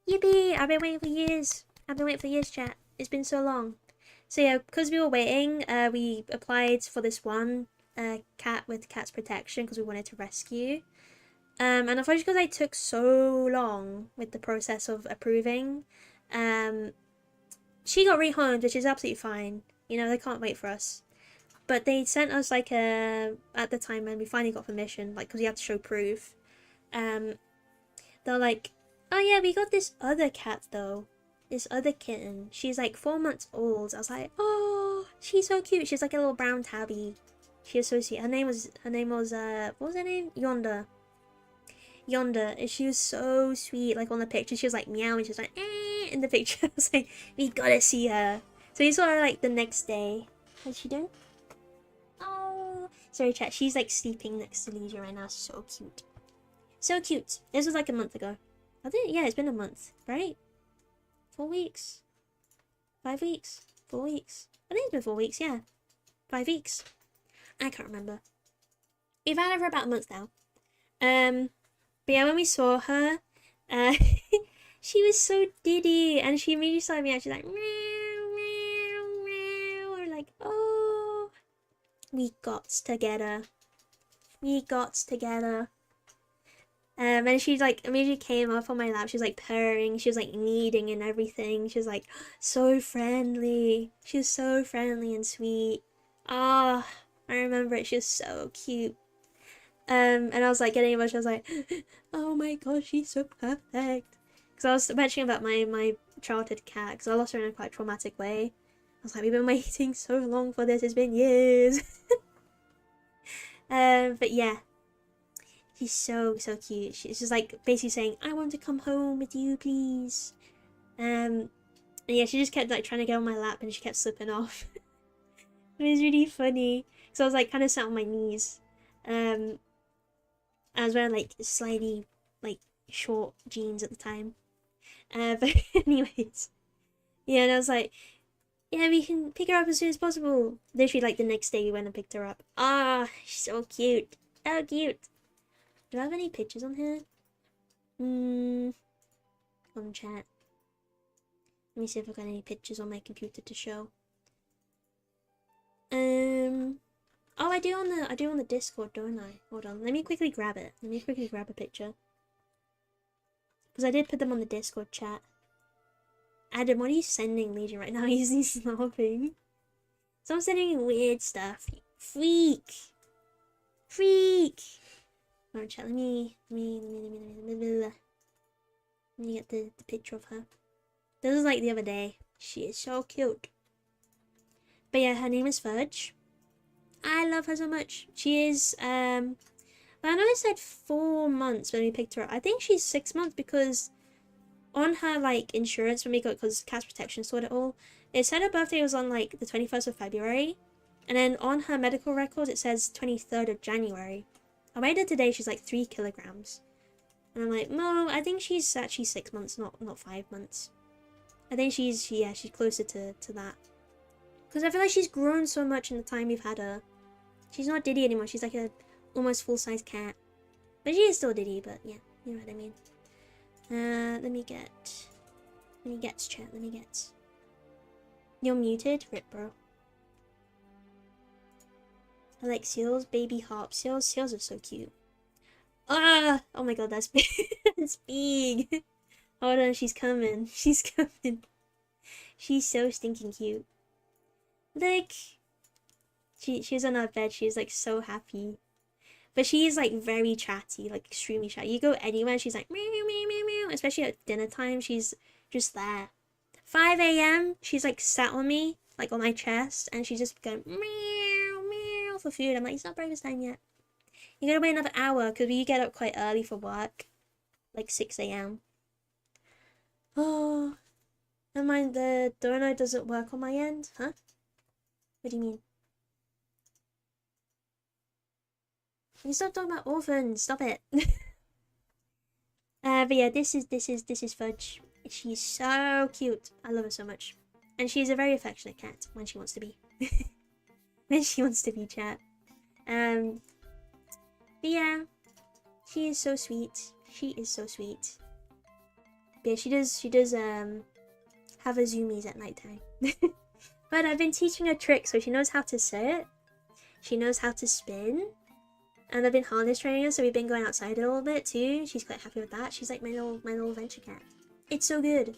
Yippee! I've been waiting for years. I've been waiting for years, chat. It's been so long. So yeah, because we were waiting, we applied for this one cat with cat's protection because we wanted to rescue. And unfortunately, because I took so long with the process of approving, she got rehomed, which is absolutely fine. You know, they can't wait for us. But they sent us like at the time when we finally got permission, like because we had to show proof. They're like, oh yeah, we got this other cat though. This other kitten. She's like 4 months old. I was like, oh, she's so cute. She's like a little brown tabby. She was so sweet. Her name was what was her name? Yonder. And she was so sweet. Like on the picture, she was like meow, and she was like in the picture. I was like, we gotta see her. So we saw her like the next day. How's she doing? Oh, sorry, chat. She's like sleeping next to Leisure right now. So cute. So cute. This was like a month ago. I think, yeah, it's been a month, right? 4 weeks. 5 weeks. 4 weeks. I think it's been 4 weeks, yeah. 5 weeks. I can't remember. We've had her for about a month now. But yeah, when we saw her, she was so diddy, and she immediately started me out. She's like, meow, meow, meow. We're like, oh, we got to get her. We got to get her. And she like immediately came up on my lap. She was like purring. She was like kneading and everything. She was like so friendly. She was so friendly and sweet. Ah, I remember it. She was so cute. And I was like getting emotional. I was like, oh my gosh, she's so perfect. Because I was mentioning about my childhood cat. Because I lost her in a quite traumatic way. I was like, we've been waiting so long for this. It's been years. But yeah. She's so cute. She's just like basically saying, I want to come home with you, please. And yeah, she just kept like trying to get on my lap and she kept slipping off. It was really funny. So I was like kind of sat on my knees. I was wearing like slightly like short jeans at the time. But anyways. Yeah, and I was like, yeah, we can pick her up as soon as possible. Literally like the next day we went and picked her up. Ah, she's so cute. So cute. Do I have any pictures on here? On chat. Let me see if I've got any pictures on my computer to show. Oh, I do on the Discord, don't I? Hold on. Let me quickly grab it. Let me quickly grab a picture. Because I did put them on the Discord chat. Adam, what are you sending Legion right now? He's laughing. So I'm sending weird stuff. Freak. Alright, chat. Let me get the picture of her. This was like the other day. She is so cute. But yeah, her name is Fudge. I love her so much. She is, I know it said 4 months when we picked her up. I think she's 6 months because on her, like, insurance when we got, because Cat's Protection sorted it all, it said her birthday was on, like, the 21st of February. And then on her medical records, it says 23rd of January. I weighed her today, she's like 3 kilograms. And I'm like, no, I think she's actually 6 months, not 5 months. I think she's closer to that. Because I feel like she's grown so much in the time we've had her. She's not Diddy anymore, she's like a almost full-size cat. But she is still Diddy, but yeah, you know what I mean. Let me get chat, let me get. You're muted? Rip, bro. I like seals, baby harp seals. Seals are so cute. Ah! Oh my god, that's big. That's big. Hold on, she's coming. She's coming. She's so stinking cute. Look. She's on her bed. She's like so happy. But she is like very chatty, like extremely chatty. You go anywhere, she's like meow, meow, meow, meow. Especially at dinner time, she's just there. 5 a.m. she's like sat on me, like on my chest, and she's just going meow, meow for food. I'm like, it's not breakfast time yet. You gotta wait another hour because we get up quite early for work, like 6 a.m. Oh, and the Dono doesn't work on my end, huh? What do you mean? You stop talking about orphans. Stop it. But yeah, this is Fudge. She's so cute. I love her so much, and she's a very affectionate cat when she wants to be. When she wants to be, chat. But yeah, she is so sweet. She is so sweet. But yeah, she does have her zoomies at nighttime. But I've been teaching her tricks, so she knows how to sit. She knows how to spin. And I've been harness training her, so we've been going outside a little bit too. She's quite happy with that. She's like my little adventure cat. It's so good.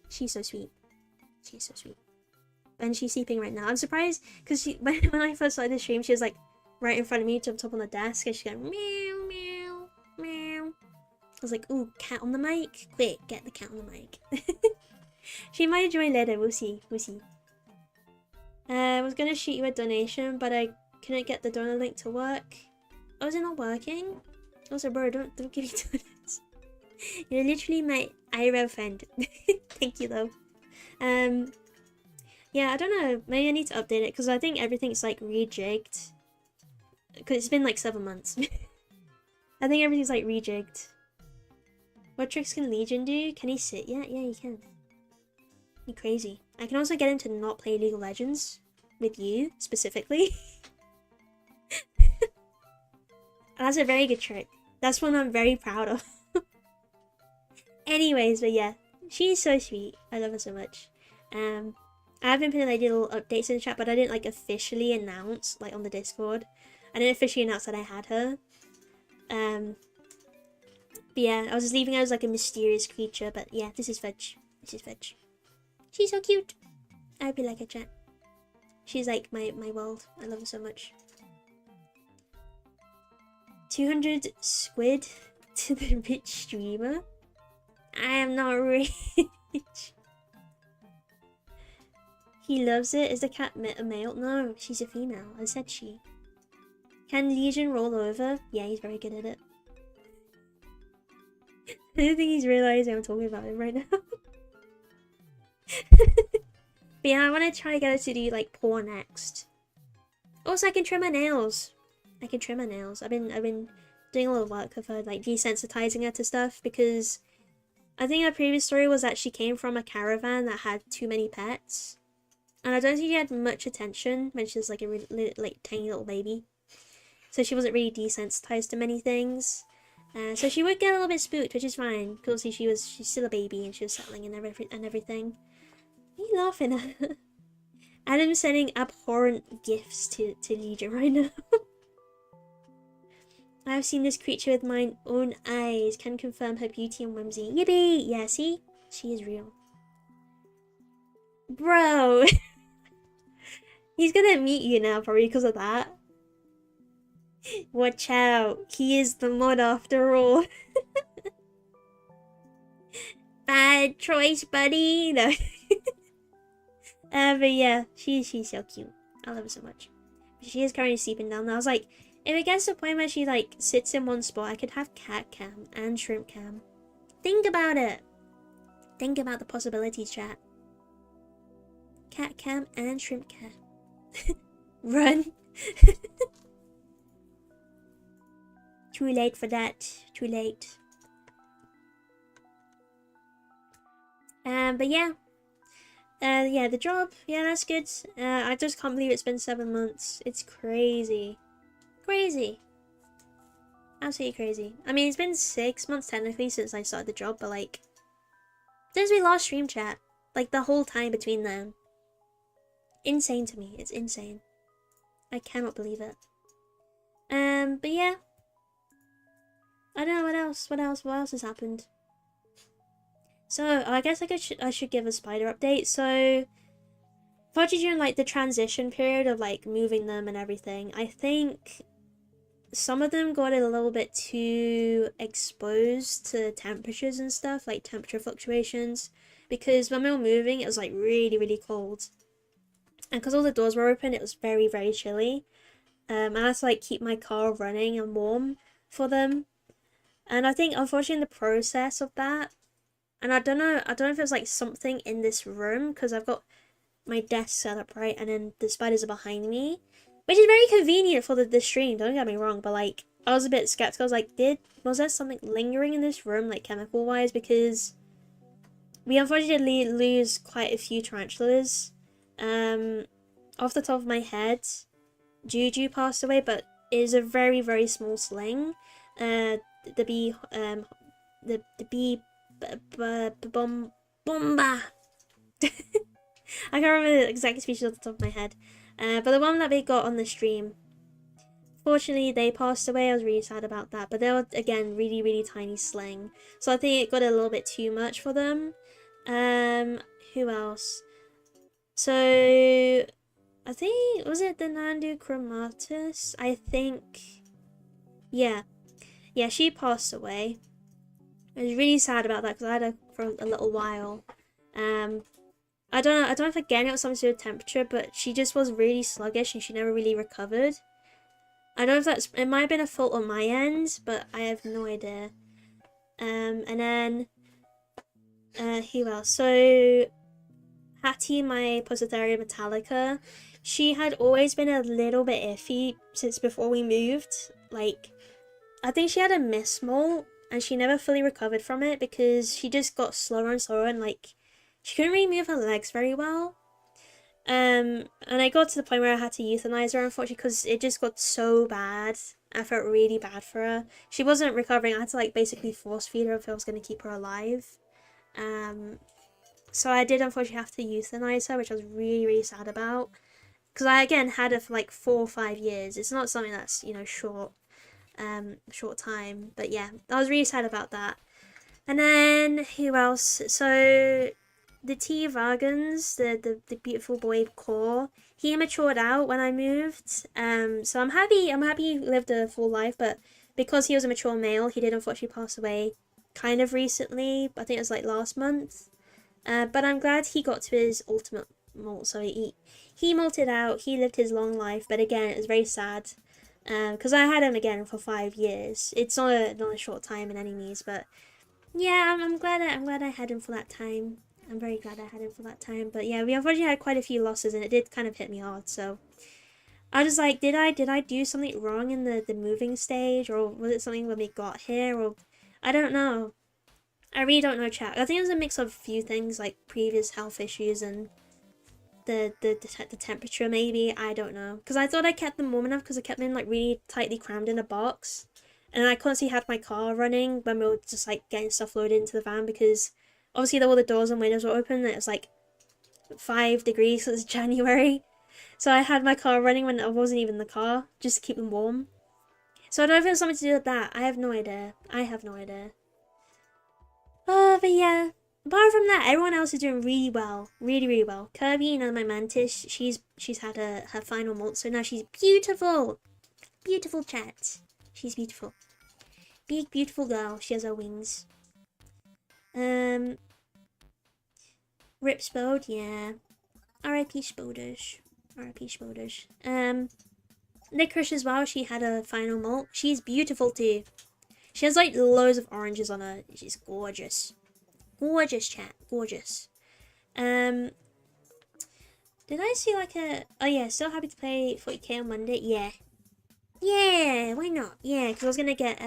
She's so sweet. She's so sweet. And she's sleeping right now. I'm surprised because when I first started the stream, she was like right in front of me, jumped up on the desk, and she's going meow meow meow. I was like, ooh, cat on the mic. Quick, get the cat on the mic. She might join later. We'll see. We'll see. I was gonna shoot you a donation, but I couldn't get the Dono link to work. Oh, is it not working? Also, bro, don't give me donuts. You're literally my IRL friend. Thank you though. Yeah, I don't know. Maybe I need to update it because I think everything's like rejigged. Because it's been like 7 months. I think everything's like rejigged. What tricks can Legion do? Can he sit yet? Yeah, he can. You're crazy. I can also get him to not play League of Legends with you specifically. That's a very good trick. That's one I'm very proud of. Anyways, but yeah, she's so sweet. I love her so much. I've been putting like little updates in the chat, but I didn't like officially announce like on the Discord. I didn't officially announce that I had her. But yeah, I was just leaving her as like a mysterious creature. But yeah, this is Fudge. This is Fudge. She's so cute. I hope you like her, chat. She's like my world. I love her so much. 200 squid to the rich streamer? I am not rich. He loves it. Is the cat a male? No, she's a female. I said she. Can Legion roll over? Yeah, he's very good at it. I don't think he's realizing I'm talking about him right now. But yeah, I want to try to get her to do like paw next. Also, I can trim her nails. I can trim her nails. I've been doing a little work with her, like desensitizing her to stuff, because I think her previous story was that she came from a caravan that had too many pets, and I don't think she had much attention when she was like a really, like tiny little baby. So she wasn't really desensitized to many things. So she would get a little bit spooked, which is fine, because she's still a baby and she was settling and everything. What are you laughing at? Adam's sending abhorrent gifts to Legion right now. I have seen this creature with my own eyes. Can confirm her beauty and whimsy. Yippee! Yeah, see? She is real. Bro! He's gonna meet you now, probably because of that. Watch out. He is the mod after all. Bad choice, buddy. No. But yeah, she's so cute. I love her so much. She is currently sleeping down there. I was like, if it gets to the point where she like sits in one spot, I could have cat cam and shrimp cam. Think about it. Think about the possibilities, chat. Cat cam and shrimp cam. Run. Too late for that. Too late. But yeah. Yeah, the job. Yeah, that's good. I just can't believe it's been 7 months. It's crazy. Crazy. Absolutely crazy. I mean, it's been 6 months technically since I started the job, but like, since we last stream chat, like the whole time between them. Insane to me. It's insane. I cannot believe it. But yeah. I don't know what else. What else has happened? So I guess I should give a spider update. So, probably during like the transition period of like moving them and everything, I think some of them got a little bit too exposed to temperatures and stuff, like temperature fluctuations, because when we were moving, it was like really, really cold, and because all the doors were open, it was very, very chilly. I had to like keep my car running and warm for them, and I think unfortunately in the process of that. And I don't know if it was like something in this room, because I've got my desk set up right, and then the spiders are behind me. Which is very convenient for the stream, don't get me wrong, but like, I was a bit skeptical. I was like, was there something lingering in this room, like chemical wise? Because we unfortunately lose quite a few tarantulas. Off the top of my head, Juju passed away, but it is a very, very small sling. The bee, the bee, bomba. I can't remember the exact species off the top of my head. But the one that we got on the stream, fortunately they passed away. I was really sad about that. But they were, again, really, really tiny sling. So I think it got a little bit too much for them. Who else? So, I think, was it the Nandu Chromatus? I think, yeah. Yeah, she passed away. I was really sad about that because I had her for a little while. I don't know if again it was something to do with temperature, but she just was really sluggish and she never really recovered. I don't know if it might have been a fault on my end, but I have no idea. And then, who else? So, Hattie, my Posotheria metallica, she had always been a little bit iffy since before we moved. Like, I think she had a mismolt and she never fully recovered from it because she just got slower and slower and like, she couldn't really move her legs very well. And I got to the point where I had to euthanize her, unfortunately, because it just got so bad. I felt really bad for her. She wasn't recovering. I had to like basically force feed her if I was going to keep her alive. So I did unfortunately have to euthanize her, which I was really, really sad about. Because I, again, had her for like 4 or 5 years. It's not something that's, you know, short time. But yeah, I was really sad about that. And then, who else? So, the T. Vargans, the beautiful boy core, he matured out when I moved. So I'm happy he lived a full life, but because he was a mature male, he did unfortunately pass away kind of recently. I think it was like last month. But I'm glad he got to his ultimate molt. So he molted out, he lived his long life, but again, it was very sad. Because I had him again for 5 years. It's not a short time in any means, but yeah, I'm glad I had him for that time. I'm very glad I had him for that time. But yeah, we unfortunately had quite a few losses, and it did kind of hit me hard. So I was like, did I do something wrong in the moving stage, or was it something when we got here, or I don't know. I really don't know, chat. I think it was a mix of a few things, like previous health issues and the temperature, maybe. I don't know. Because I thought I kept them warm enough because I kept them like really tightly crammed in a box. And I constantly had my car running when we were just like getting stuff loaded into the van because obviously all the doors and windows were open and it was like 5 degrees, so it's January. So I had my car running when I wasn't even in the car, just to keep them warm. So I don't know if it was something to do with that. I have no idea. Oh, but yeah. Apart from that, everyone else is doing really well. Really, really well. Kirby, you know, my mantis, she's had her final molt, so now she's beautiful. Beautiful, chat. She's beautiful. Big, beautiful girl. She has her wings. Rip Spode, yeah. R.I.P. Spoders. R.I.P. Spoders. Licorice as well, she had a final molt. She's beautiful too. She has like loads of oranges on her. She's gorgeous. Gorgeous, chat. Gorgeous. Did I see like a... Oh yeah, so happy to play 40k on Monday. Yeah. Yeah, why not? Yeah, because I was going to get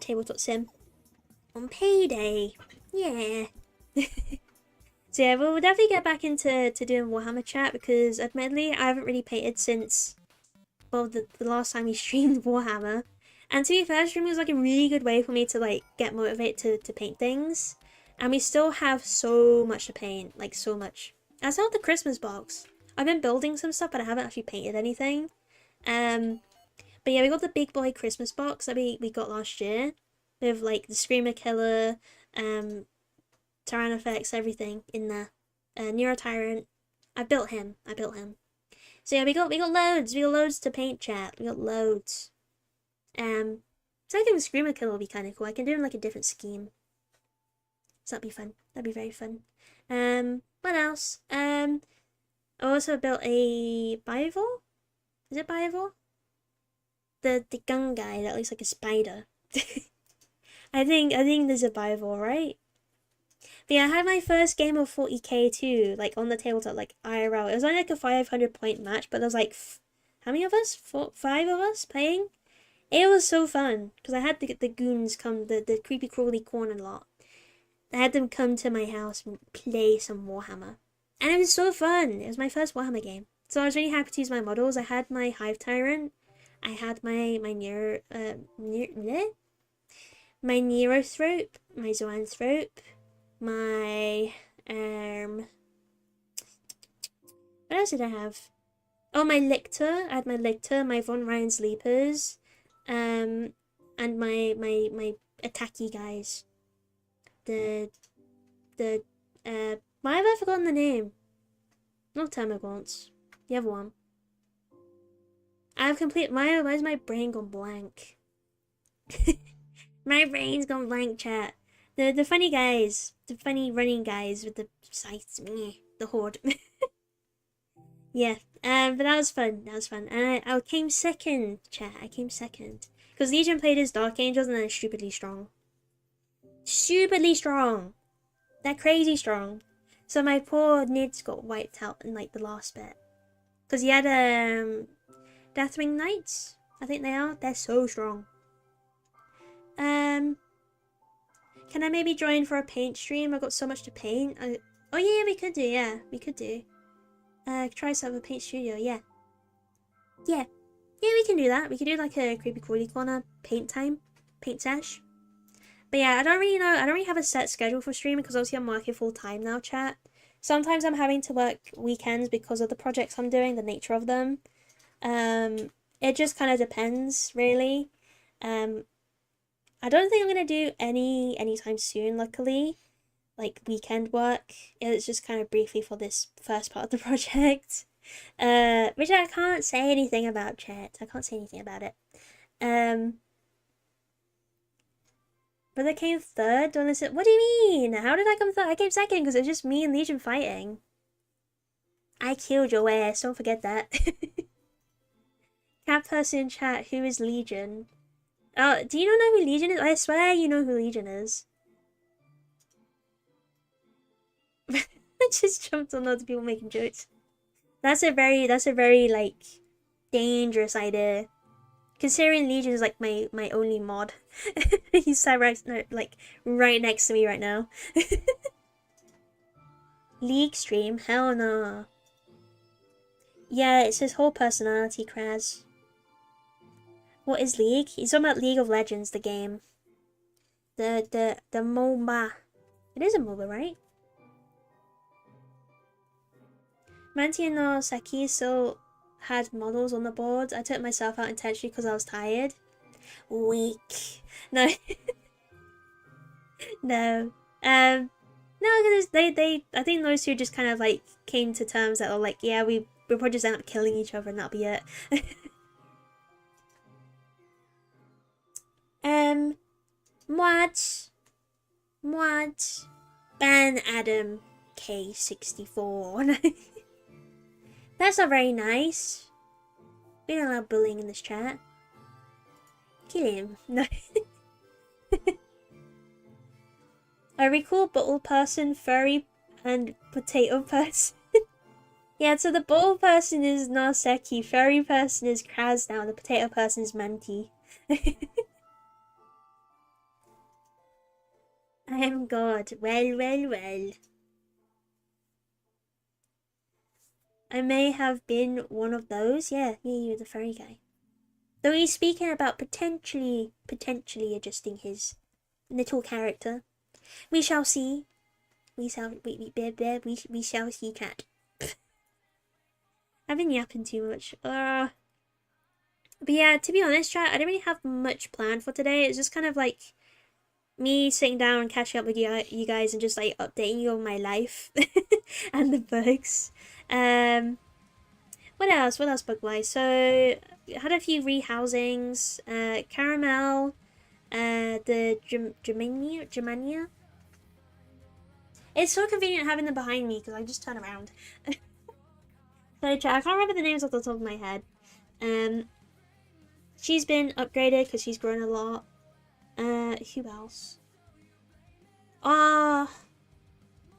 Tabletop Sim on payday. Yeah. So yeah, we'll definitely get back into doing Warhammer chat because admittedly I haven't really painted since, well, the last time we streamed Warhammer. And to be fair, streaming was like a really good way for me to like get motivated to paint things. And we still have so much to paint, like so much. I still have the Christmas box. I've been building some stuff, but I haven't actually painted anything. But yeah, we got the big boy Christmas box that we got last year with like the Screamer Killer, Tyrannofex, everything in there. Nero Tyrant. I built him. So yeah, we got loads. We got loads to paint, chat. We got loads. So I think the Screamer Killer will be kind of cool. I can do in like a different scheme. So that'd be fun. That'd be very fun. What else? I also built a Biovore. Is it Biovore? The gun guy that looks like a spider. I think there's a Biovore, right? But yeah, I had my first game of 40k too, like on the tabletop, like IRL. It was only like a 500-point match, but there was like, how many of us? 5 of us playing? It was so fun, because I had the goons come, the creepy crawly corner lot. I had them come to my house and play some Warhammer. And it was so fun. It was my first Warhammer game. So I was really happy to use my models. I had my Hive Tyrant. I had my Neurothrope, my Zoanthrope, my what else did I have? Oh, my Lictor. I had my Lictor, my Von Ryan's Leapers, and my attacky guys. The why have I forgotten the name? Not Termagants. The other one. I've why's my brain gone blank? My brain's gone blank, chat. The funny guys. The funny running guys with the scythes. The horde. Yeah. But that was fun. That was fun. And I came second, chat. I came second. Because Legion played as Dark Angels and they're stupidly strong. Stupidly strong. They're crazy strong. So my poor Nids got wiped out in like the last bit. Because he had Deathwing Knights. I think they are. They're so strong. Can I maybe join for a paint stream? I've got so much to paint. Oh yeah, we could do. Yeah, we could do. Try some of a paint studio. Yeah. Yeah, we can do that. We could do like a creepy crawly corner paint time, paint sesh. But yeah, I don't really know. I don't really have a set schedule for streaming because obviously I'm working full time now, chat. Sometimes I'm having to work weekends because of the projects I'm doing, the nature of them. It just kind of depends, really. I don't think I'm gonna do anytime soon, luckily. Like weekend work. It's just kind of briefly for this first part of the project. Which I can't say anything about, chat. I can't say anything about it. But I came third on this. What do you mean? How did I come third? I came second because it was just me and Legion fighting. I killed your ass. Don't forget that. Cat person in chat. Who is Legion? Oh, do you not know who Legion is? I swear you know who Legion is. I just jumped on other people making jokes. That's a very like dangerous idea. Considering Legion is like my only mod. He's sat right next to me right now. League stream? Hell no. Yeah, it's his whole personality, Kraz. What is League? He's talking about League of Legends, the game. The MOBA. It is a MOBA, right? Manti and Seki still had models on the board. I took myself out intentionally because I was tired. Weak. No. No. No, because they I think those two just kind of like came to terms that are like, yeah, we'll probably just end up killing each other and that'll be it. What? Ban Adam K64. That's not very nice. We don't allow bullying in this chat. Kill him. No. I recall bottle person, furry, and potato person. Yeah, so the bottle person is Narseki, furry person is Kraz now, the potato person is Manti. I am God. Well. I may have been one of those. Yeah, you're the furry guy. Though he's speaking about potentially adjusting his little character. We shall see. We shall see, cat. I've been yapping too much. But yeah, to be honest, chat, I didn't really have much planned for today. It's just kind of like me sitting down and catching up with you guys and just like updating you on my life and the bugs. What else bug-wise? So I had a few rehousings. Caramel, the Germania. It's so convenient having them behind me because I just turn around. So I can't remember the names off the top of my head. She's been upgraded because she's grown a lot. Who else?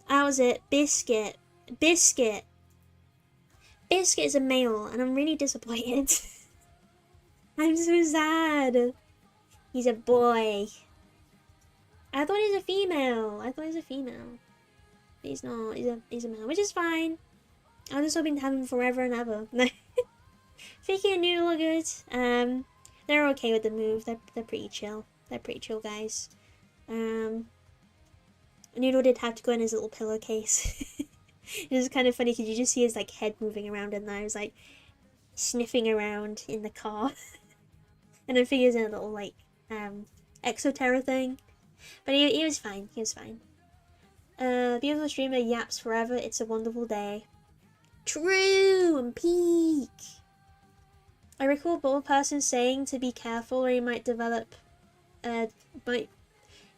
That was it. Biscuit. Biscuit. Biscuit is a male, and I'm really disappointed. I'm so sad. He's a boy. I thought he's a female. But he's not. He's a male, which is fine. I'm just hoping to have him forever and ever. Vicky and Noodle are good. They're okay with the move. They're pretty chill. They're pretty chill guys. Noodle did have to go in his little pillowcase. It was kind of funny because you just see his like head moving around in there. He's like sniffing around in the car. And then figures in a little like exoterra thing. But he was fine. He was fine. Beautiful streamer yaps forever. It's a wonderful day. True and peak. I recall a bald person saying to be careful or he might develop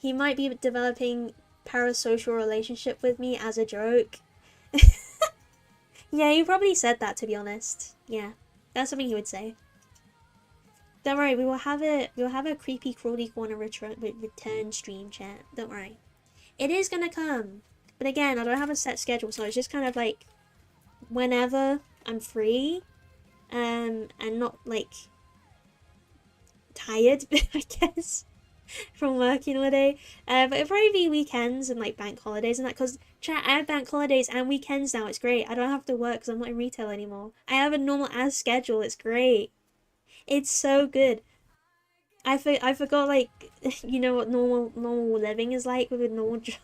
he might be developing parasocial relationship with me as a joke. Yeah, he probably said that, to be honest. Yeah, that's something he would say. Don't worry, we will have a creepy crawly corner return stream chat. Don't worry. It is gonna come. But again, I don't have a set schedule, so it's just kind of like whenever I'm free. And not like tired, I guess, from working all day. But it'll probably be weekends and like bank holidays and that, because chat, I have bank holidays and weekends now. It's great. I don't have to work because I'm not in retail anymore. I have a normal ass schedule. It's great. It's so good. I forgot, like, you know what normal living is like with a normal job.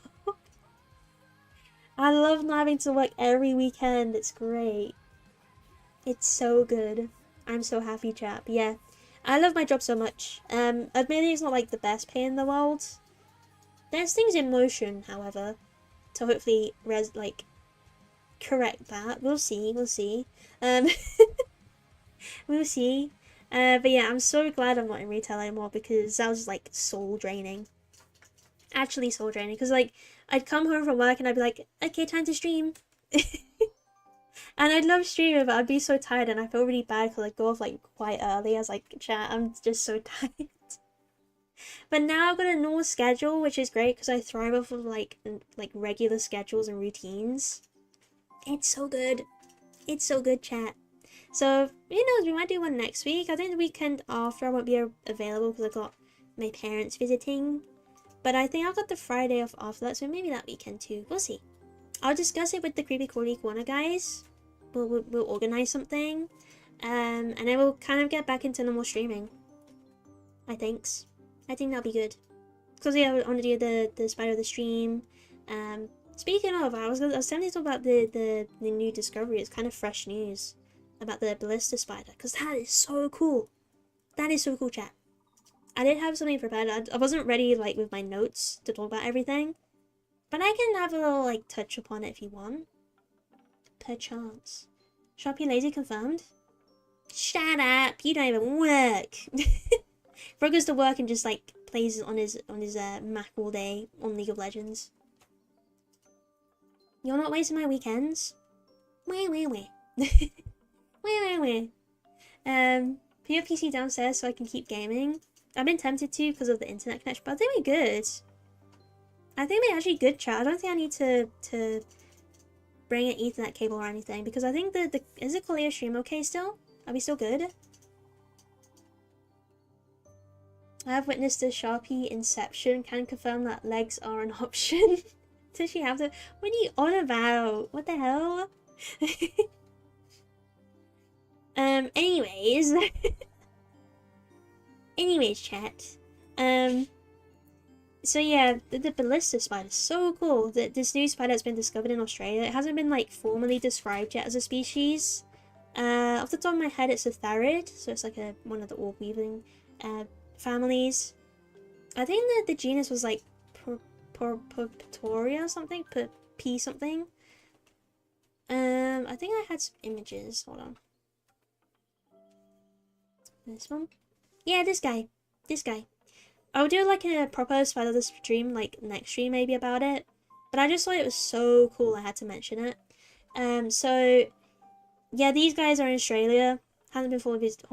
I love not having to work every weekend. It's great. It's so good. I'm so happy, chap. Yeah, I love my job so much. Admittedly, it's not like the best pay in the world. There's things in motion, however, to hopefully correct that. We'll see. We'll see. We'll see. But yeah, I'm so glad I'm not in retail anymore because that was like soul draining. Actually, soul draining. Because like I'd come home from work and I'd be like, okay, time to stream. And I'd love streaming, but I'd be so tired and I feel really bad because I'd go off like quite early. I was like, chat, I'm just so tired. But now I've got a normal schedule, which is great because I thrive off of like regular schedules and routines. It's so good. It's so good, chat. So, who knows, we might do one next week. I think the weekend after I won't be available because I've got my parents visiting. But I think I've got the Friday off after that, so maybe that weekend too. We'll see. I'll discuss it with the Creepy Crawly Corner guys. We'll organize something. And then we'll kind of get back into normal streaming. I think that'll be good. Because yeah, I want to do the spider of the stream. Speaking of, I was telling you about the new discovery. It's kind of fresh news about the ballista spider, because that is so cool. That is so cool, chat. I did have something prepared. I wasn't ready like with my notes to talk about everything, but I can have a little like touch upon it if you want. Per chance. Shopee lazy confirmed. Shut up! You don't even work. Bro goes to work and just like plays on his Mac all day on League of Legends. You're not wasting my weekends. Wait. Put your PC downstairs so I can keep gaming. I've been tempted to because of the internet connection, but I think we're good. I think we're actually good, chat. I don't think I need to bring an Ethernet cable or anything because I think is the Collier stream okay still? Are we still good? I have witnessed the Sharpie inception. Can confirm that legs are an option. Does she have to? What are you on about? What the hell? Anyways. Anyways, chat. So yeah, the ballista spider is so cool. This new spider has been discovered in Australia. It hasn't been like formally described yet as a species. Off the top of my head, it's a therid, so it's like one of the orb weaving families. I think that the genus was like Purpurea or something, P something. I think I had some images. Hold on. This one? Yeah, this guy. I'll do like a proper spider this stream, like next stream maybe about it. But I just thought it was so cool I had to mention it. So yeah, these guys are in Australia. Hasn't been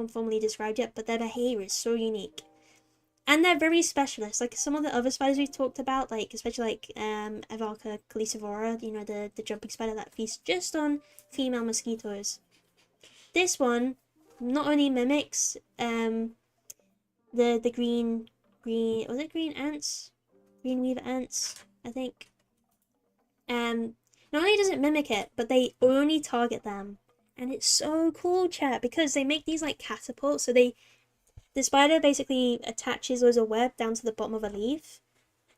formally described yet, but their behavior is so unique. And they're very specialist. Like some of the other spiders we've talked about, like especially like Avalca calicivora, you know, the jumping spider that feasts just on female mosquitoes. This one not only mimics the green was it green ants? Green weaver ants, I think. Not only does it mimic it, but they only target them. And it's so cool, chat, because they make these like catapults, so the spider basically attaches as a web down to the bottom of a leaf,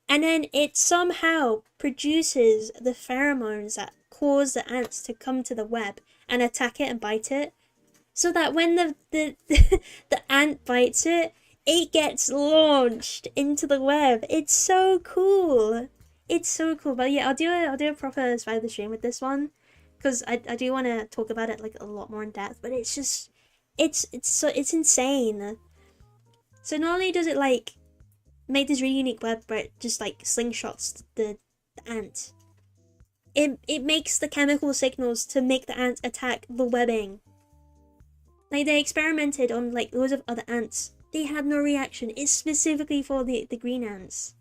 and then it somehow produces the pheromones that cause the ants to come to the web and attack it and bite it, so that when the ant bites it, it gets launched into the web. It's so cool. It's so cool. But yeah, I'll do a proper spider stream with this one, because I do want to talk about it like a lot more in depth. But it's just it's insane. So not only does it like make this really unique web, but it just like slingshots the ant. It makes the chemical signals to make the ant attack the webbing. Like they experimented on like loads of other ants. They had no reaction. It's specifically for the green ants.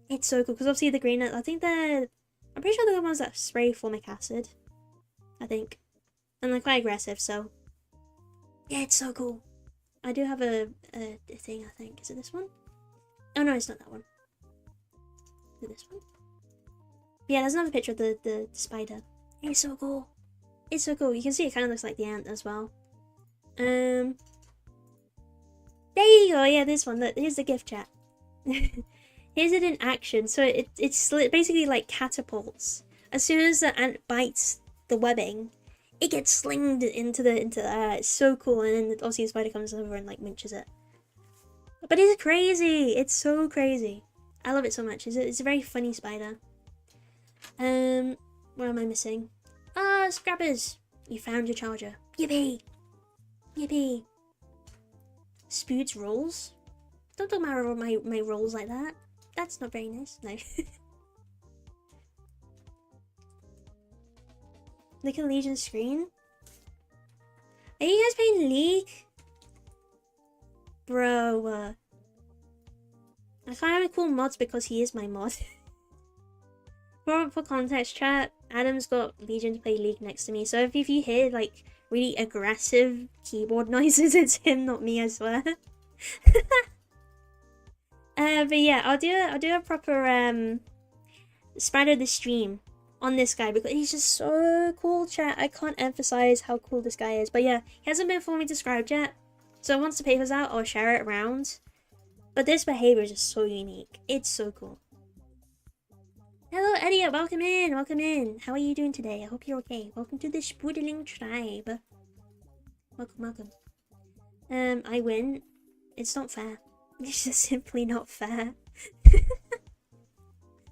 It's so cool because obviously the green ants, I'm pretty sure they're the ones that spray formic acid. I think. And they're quite aggressive, so yeah, it's so cool. I do have a thing, I think. Is it this one? Oh no, it's not that one. Is it this one? Yeah, there's another picture of the spider. It's so cool. It's so cool. You can see it kind of looks like the ant as well. There you go. Yeah, this one. Look, here's the gift chat. Here's it in action. So it's basically like catapults. As soon as the ant bites the webbing, it gets slinged into the air. It's so cool. And then obviously the spider comes over and like minches it. But it's crazy. It's so crazy. I love it so much. It's a very funny spider. What am I missing? Ah, Scrappers! You found your charger. Yippee! Yippee! Spood's rolls? Don't talk about my rolls like that. That's not very nice. No. Look at Legion's screen. Are you guys playing League? Bro, I can't have cool mods because he is my mod. For context, chat, Adam's got Legion to play League next to me, so if you hear like really aggressive keyboard noises, it's him, not me, I swear. But yeah, I'll do a proper spider of the stream on this guy because he's just so cool, chat. I can't emphasize how cool this guy is. But yeah, he hasn't been formally described yet, so once the paper's out, I'll share it around. But this behavior is just so unique. It's so cool. Hello, Eddie. Welcome in. Welcome in. How are you doing today? I hope you're okay. Welcome to the Spoodling tribe. Welcome. I win. It's not fair. It's just simply not fair.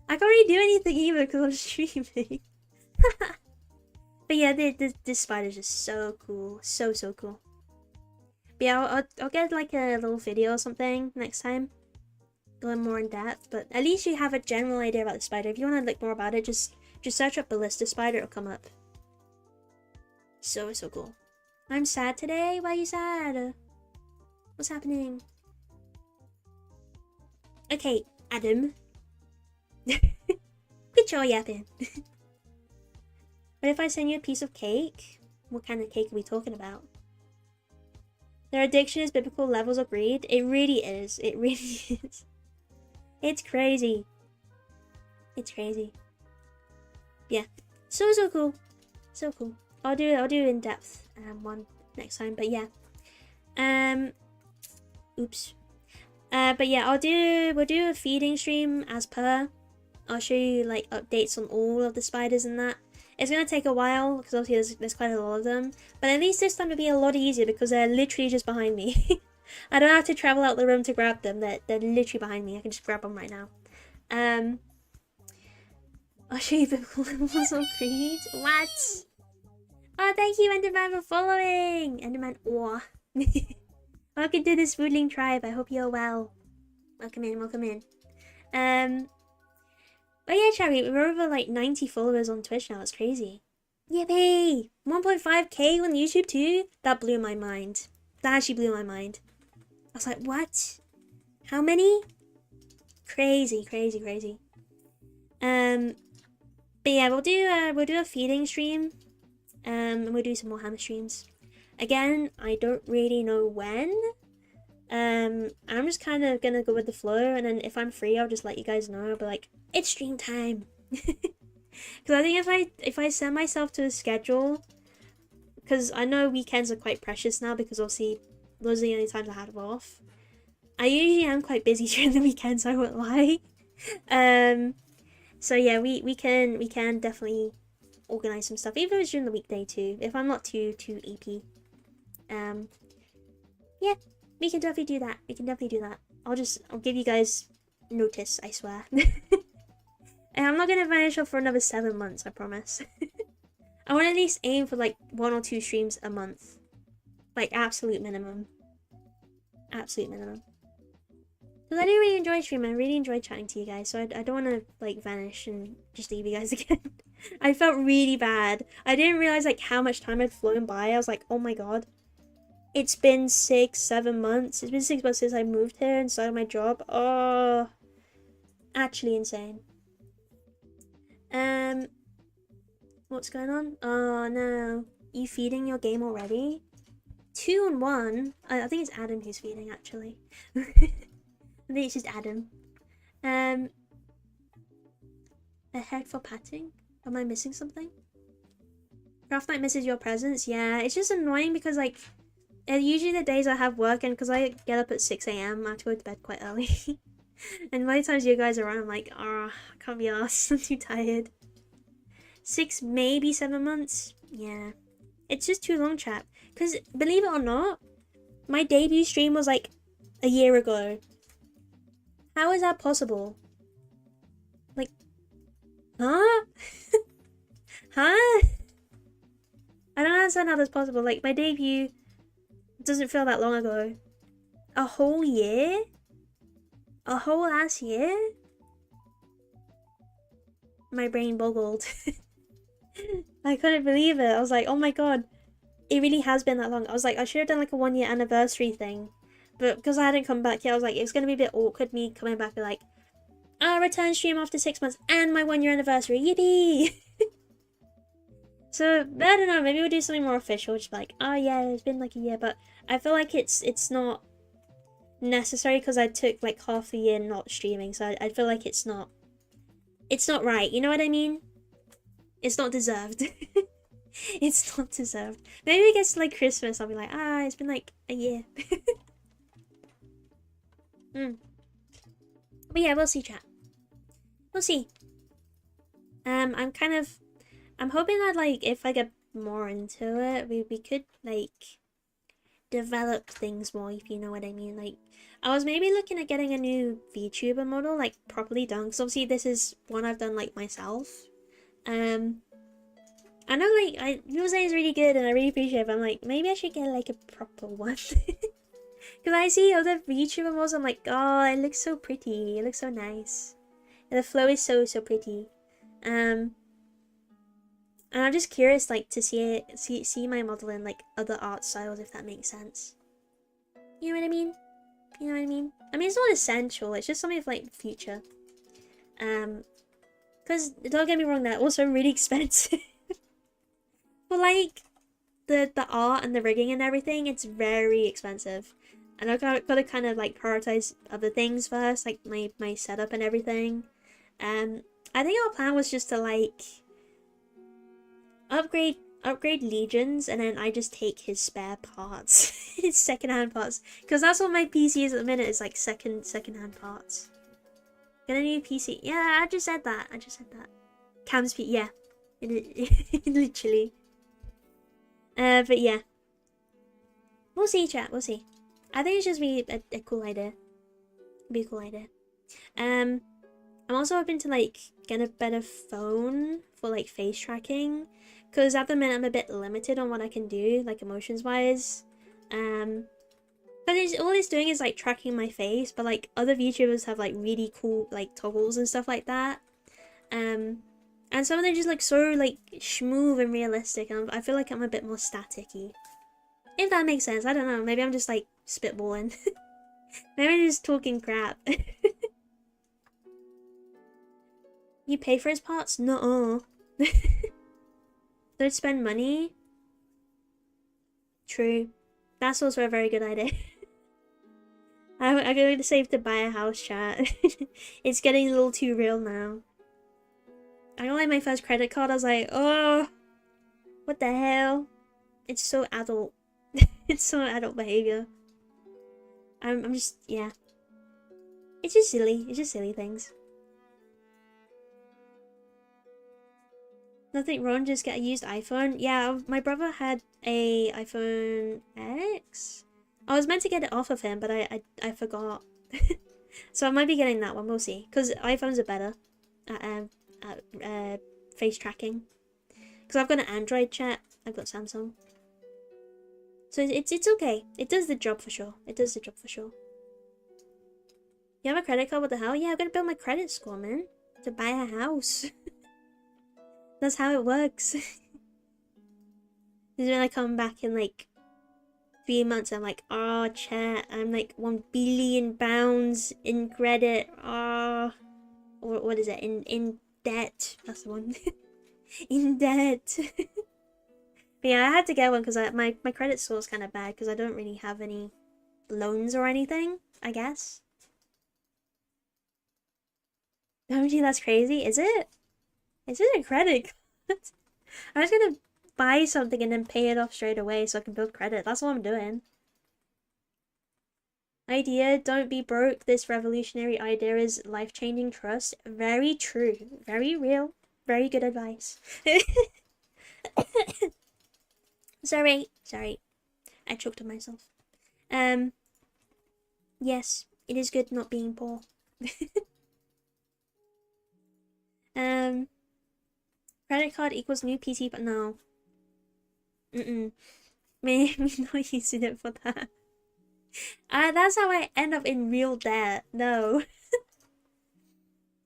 I can't really do anything either because I'm streaming. But yeah, this spider's just so cool. So cool. But yeah, I'll get like a little video or something next time. Going more in depth, but at least you have a general idea about the spider. If you want to look more about it, just search up ballista spider, it'll come up. So cool. I'm sad today. Why are you sad? What's happening? Okay, Adam. Quit your yapping. But if I send you a piece of cake, what kind of cake are we talking about? Their addiction is biblical levels of greed. It really is. It really is. It's crazy. It's crazy. Yeah. So cool. So cool. I'll do in depth one next time. But yeah. Oops. But yeah, we'll do a feeding stream as per. I'll show you like updates on all of the spiders and that. It's gonna take a while because obviously there's quite a lot of them. But at least this time it'll be a lot easier because they're literally just behind me. I don't have to travel out the room to grab them. They're literally behind me. I can just grab them right now. I'll show you the levels of greed. What? Oh, thank you, Enderman, for following. Enderman, welcome to the Spoodling tribe. I hope you're well. Welcome in. But yeah, Charlie, we're over like 90 followers on Twitch now. It's crazy. Yippee! 1.5k on YouTube too? That blew my mind. That actually blew my mind. I was like, what? How many? Crazy, crazy, crazy. But yeah, we'll do a feeding stream. And we'll do some more hammer streams. Again, I don't really know when. I'm just kind of gonna go with the flow, and then if I'm free, I'll just let you guys know. I'll be like, it's stream time. Because I think if I set myself to a schedule, because I know weekends are quite precious now, because obviously those are the only times I have off. I usually am quite busy during the weekends, I won't lie. So yeah, we can definitely organize some stuff, even if it's during the weekday too, if I'm not too EP. Yeah, we can definitely do that. We can definitely do that. I'll give you guys notice, I swear. And I'm not gonna vanish off for another 7 months, I promise. I want to at least aim for like 1 or 2 streams a month. Like absolute minimum. Absolute minimum. Because I do really enjoy streaming. I really enjoy chatting to you guys. So I don't want to like vanish and just leave you guys again. I felt really bad. I didn't realize like how much time had flown by. I was like, oh my god. It's been 6-7 months. It's been 6 months since I moved here and started my job. Oh, actually insane. What's going on? Oh no, you feeding your game already? 2 on 1. I think it's Adam who's feeding actually. I think it's just Adam. A head for patting? Am I missing something? Craft Night misses your presence? Yeah, it's just annoying because like usually the days I have work, and because I get up at 6 AM, I have to go to bed quite early. And by the times you guys are on, I'm like, oh, I can't be arsed. I'm too tired. 6, maybe 7 months? Yeah. It's just too long, chat. Because, believe it or not, my debut stream was like a year ago. How is that possible? Like, huh? Huh? I don't understand how that's possible. Like, my debut doesn't feel that long ago. A whole year? A whole ass year? My brain boggled. I couldn't believe it. I was like, oh my god. It really has been that long. I was like, I should have done like a 1-year anniversary thing. But because I hadn't come back yet, I was like, it was going to be a bit awkward me coming back and like, I'll return stream after 6 months and my 1-year anniversary. Yippee! So, I don't know, maybe we'll do something more official. Just like, oh yeah, it's been like a year. But I feel like it's not necessary because I took like half the year not streaming. So I feel like it's not right. You know what I mean? It's not deserved. It's not deserved. Maybe it gets to like Christmas, I'll be like, it's been like a year. But yeah, we'll see, chat. We'll see. I'm hoping that like if I get more into it, we could like develop things more, if you know what I mean. Like, I was maybe looking at getting a new VTuber model, like properly done, because obviously this is one I've done like myself. I know like people say it's really good and I really appreciate it, but I'm like, maybe I should get like a proper one. Because I see other VTuber models, I'm like, oh, it looks so pretty, it looks so nice. And the flow is so pretty. And I'm just curious like to see my model in like other art styles, if that makes sense. You know what I mean? You know what I mean? I mean, it's not essential, it's just something for like the future. Because don't get me wrong, they're also really expensive. But like the art and the rigging and everything, it's very expensive. And I've got to kind of like prioritize other things first, like my setup and everything. I think our plan was just to like upgrade Legions, and then I just take his spare parts, his secondhand parts, because that's what my PC is at the minute. Is like secondhand parts. Get a new PC? Yeah, I just said that. Cam speed, yeah, literally. But yeah, we'll see, chat. We'll see. I think it's just be a cool idea. Be a cool idea. I'm also hoping to like get a better phone for like face tracking, because at the minute I'm a bit limited on what I can do, like emotions wise. But all it's doing is like tracking my face, but like other VTubers have like really cool like toggles and stuff like that. And some of them just like so like smooth and realistic, and I feel like I'm a bit more static-y. If that makes sense, I don't know. Maybe I'm just like spitballing. Maybe I'm just talking crap. You pay for his parts? No. Don't spend money? True. That's also a very good idea. I'm going to save to buy a house, chat. It's getting a little too real now. I got like my first credit card, I was like, oh, what the hell? It's so adult. It's so adult behavior. I'm just, yeah. It's just silly. It's just silly things. Nothing wrong, just get a used iPhone. Yeah, my brother had a iPhone X. I was meant to get it off of him, but I forgot. So I might be getting that one, we'll see. Because iPhones are better at face tracking. Because I've got an Android, chat. I've got Samsung. So it's okay. It does the job for sure. It does the job for sure. You have a credit card? What the hell? Yeah, I'm gonna build my credit score, man. To buy a house. That's how it works. This is when I come back in like 3 months. I'm like, oh, chat. I'm like 1 billion pounds in credit. Oh, or what is it? In debt. That's the one. In debt. But yeah, I had to get one because my credit score is kind of bad because I don't really have any loans or anything, I guess. OMG, that's crazy. Is it? Is it a credit card? I'm just gonna buy something and then pay it off straight away so I can build credit. That's what I'm doing. Idea, don't be broke. This revolutionary idea is life-changing trust. Very true. Very real. Very good advice. Sorry. I choked on myself. Yes, it is good not being poor. Credit card equals new PC, but no. Maybe not using it for that. That's how I end up in real debt. No.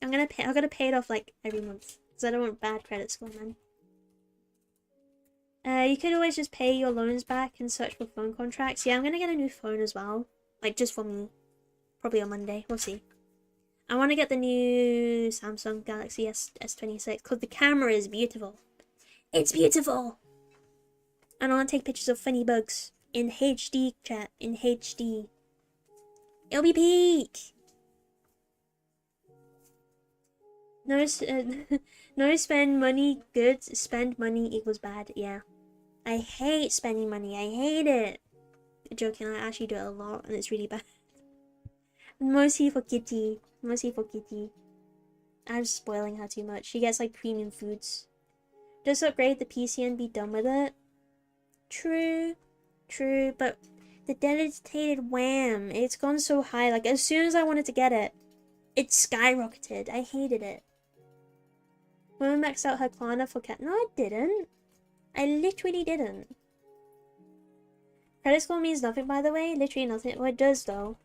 I'm gonna pay it off like every month. Because I don't want bad credit score, man. You could always just pay your loans back and search for phone contracts. Yeah, I'm gonna get a new phone as well. Like, just for me. Probably on Monday. We'll see. I want to get the new Samsung Galaxy S26 because the camera is beautiful. It's beautiful! And I want to take pictures of funny bugs. In HD, chat. In HD. It'll be peak! No, no spend money good. Spend money equals bad. Yeah. I hate spending money. I hate it. Joking, I actually do it a lot and it's really bad. Mostly for Kitty. Mostly for Kitty. I'm spoiling her too much. She gets like premium foods. Just upgrade the PC and be done with it. True. True, but the dedicated wham. It's gone so high. Like as soon as I wanted to get it, it skyrocketed. I hated it. Woman maxed out her Klarna for cat. No, I didn't. I literally didn't. Credit score means nothing, by the way. Literally nothing. Well, it does though.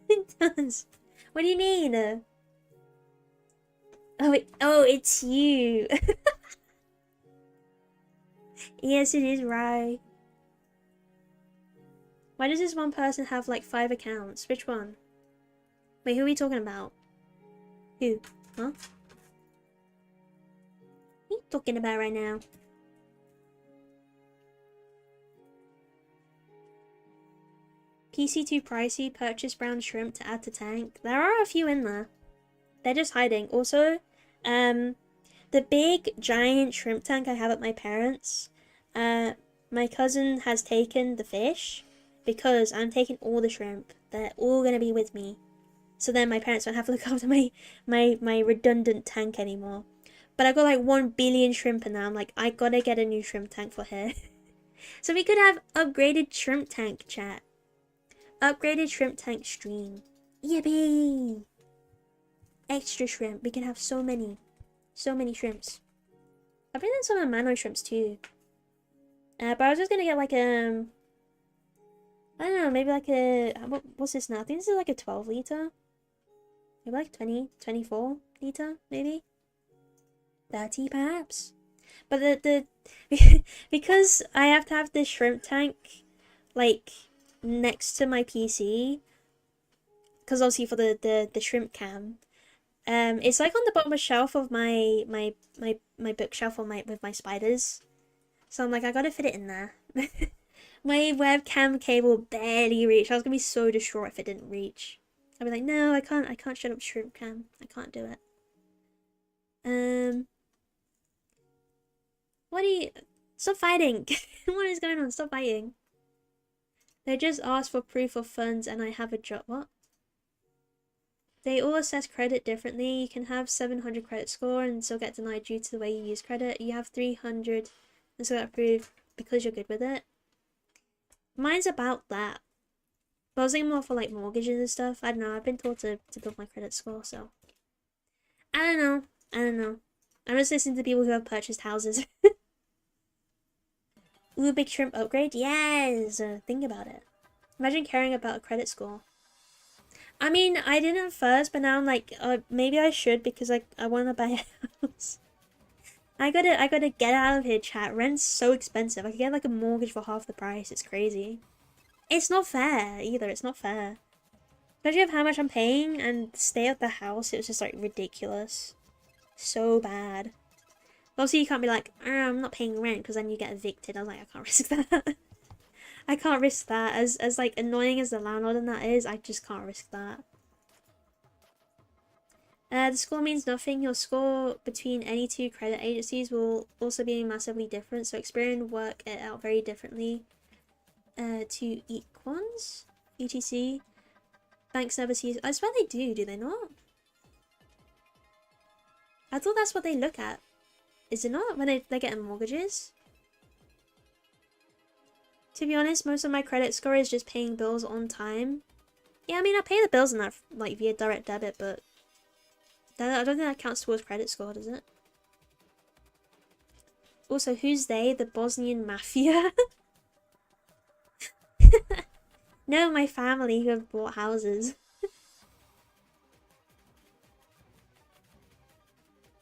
It does. What do you mean? Oh, it's you. Yes, it is right. Why does this one person have like 5 accounts? Which one? Wait, who are we talking about? Who? Huh? What are you talking about right now? PC too pricey, purchase brown shrimp to add to tank. There are a few in there. They're just hiding. Also, the big giant shrimp tank I have at my parents', my cousin has taken the fish because I'm taking all the shrimp. They're all gonna be with me. So then my parents won't have to look after my redundant tank anymore. But I've got like 1 billion shrimp in there. I'm like, I gotta get a new shrimp tank for her. So we could have upgraded shrimp tank, chat. Upgraded shrimp tank stream. Yippee! Extra shrimp. We can have so many. So many shrimps. I've been in some of Mano shrimps too. But I was just gonna get like I don't know, maybe like what's this now? I think this is like a 12 liter. Maybe like 20, 24 liter, maybe. 30 perhaps. But the because I have to have this shrimp tank like next to my PC, because obviously for the shrimp cam. It's like on the bottom of shelf of my bookshelf on with my spiders. So I'm like, I gotta fit it in there. My webcam cable barely reached. I was gonna be so distraught if it didn't reach. I'd be like, no, I can't shut up shrimp cam. I can't do it. What are you... Stop fighting! What is going on? Stop fighting. They just asked for proof of funds and I have a job. What? They all assess credit differently. You can have 700 credit score and still get denied due to the way you use credit. You have 300 and still get approved because you're good with it. Mine's about that. But I was thinking more for like mortgages and stuff. I don't know. I've been taught to build my credit score, so... I don't know. I'm just listening to people who have purchased houses. Ooh, big shrimp upgrade? Yes! Think about it. Imagine caring about a credit score. I mean, I didn't first, but now I'm like, maybe I should because I want to buy a house. I gotta get out of here, chat. Rent's so expensive. I could get like a mortgage for half the price. It's crazy. It's not fair either. It's not fair. Especially of how much I'm paying and stay at the house. It was just like ridiculous. So bad. Obviously, you can't be like, I'm not paying rent because then you get evicted. I was like, I can't risk that. I can't risk that. As like annoying as the landlord and that is, I just can't risk that. The score means nothing. Your score between any two credit agencies will also be massively different. So Experian work it out very differently. To Equans, ETC. Banks never see. I swear they do they not? I thought that's what they look at. Is it not when they get mortgages? To be honest, most of my credit score is just paying bills on time. Yeah, I mean, I pay the bills in that like via direct debit, but I don't think that counts towards credit score, does it? Also, who's they? The Bosnian Mafia? No, my family who have bought houses.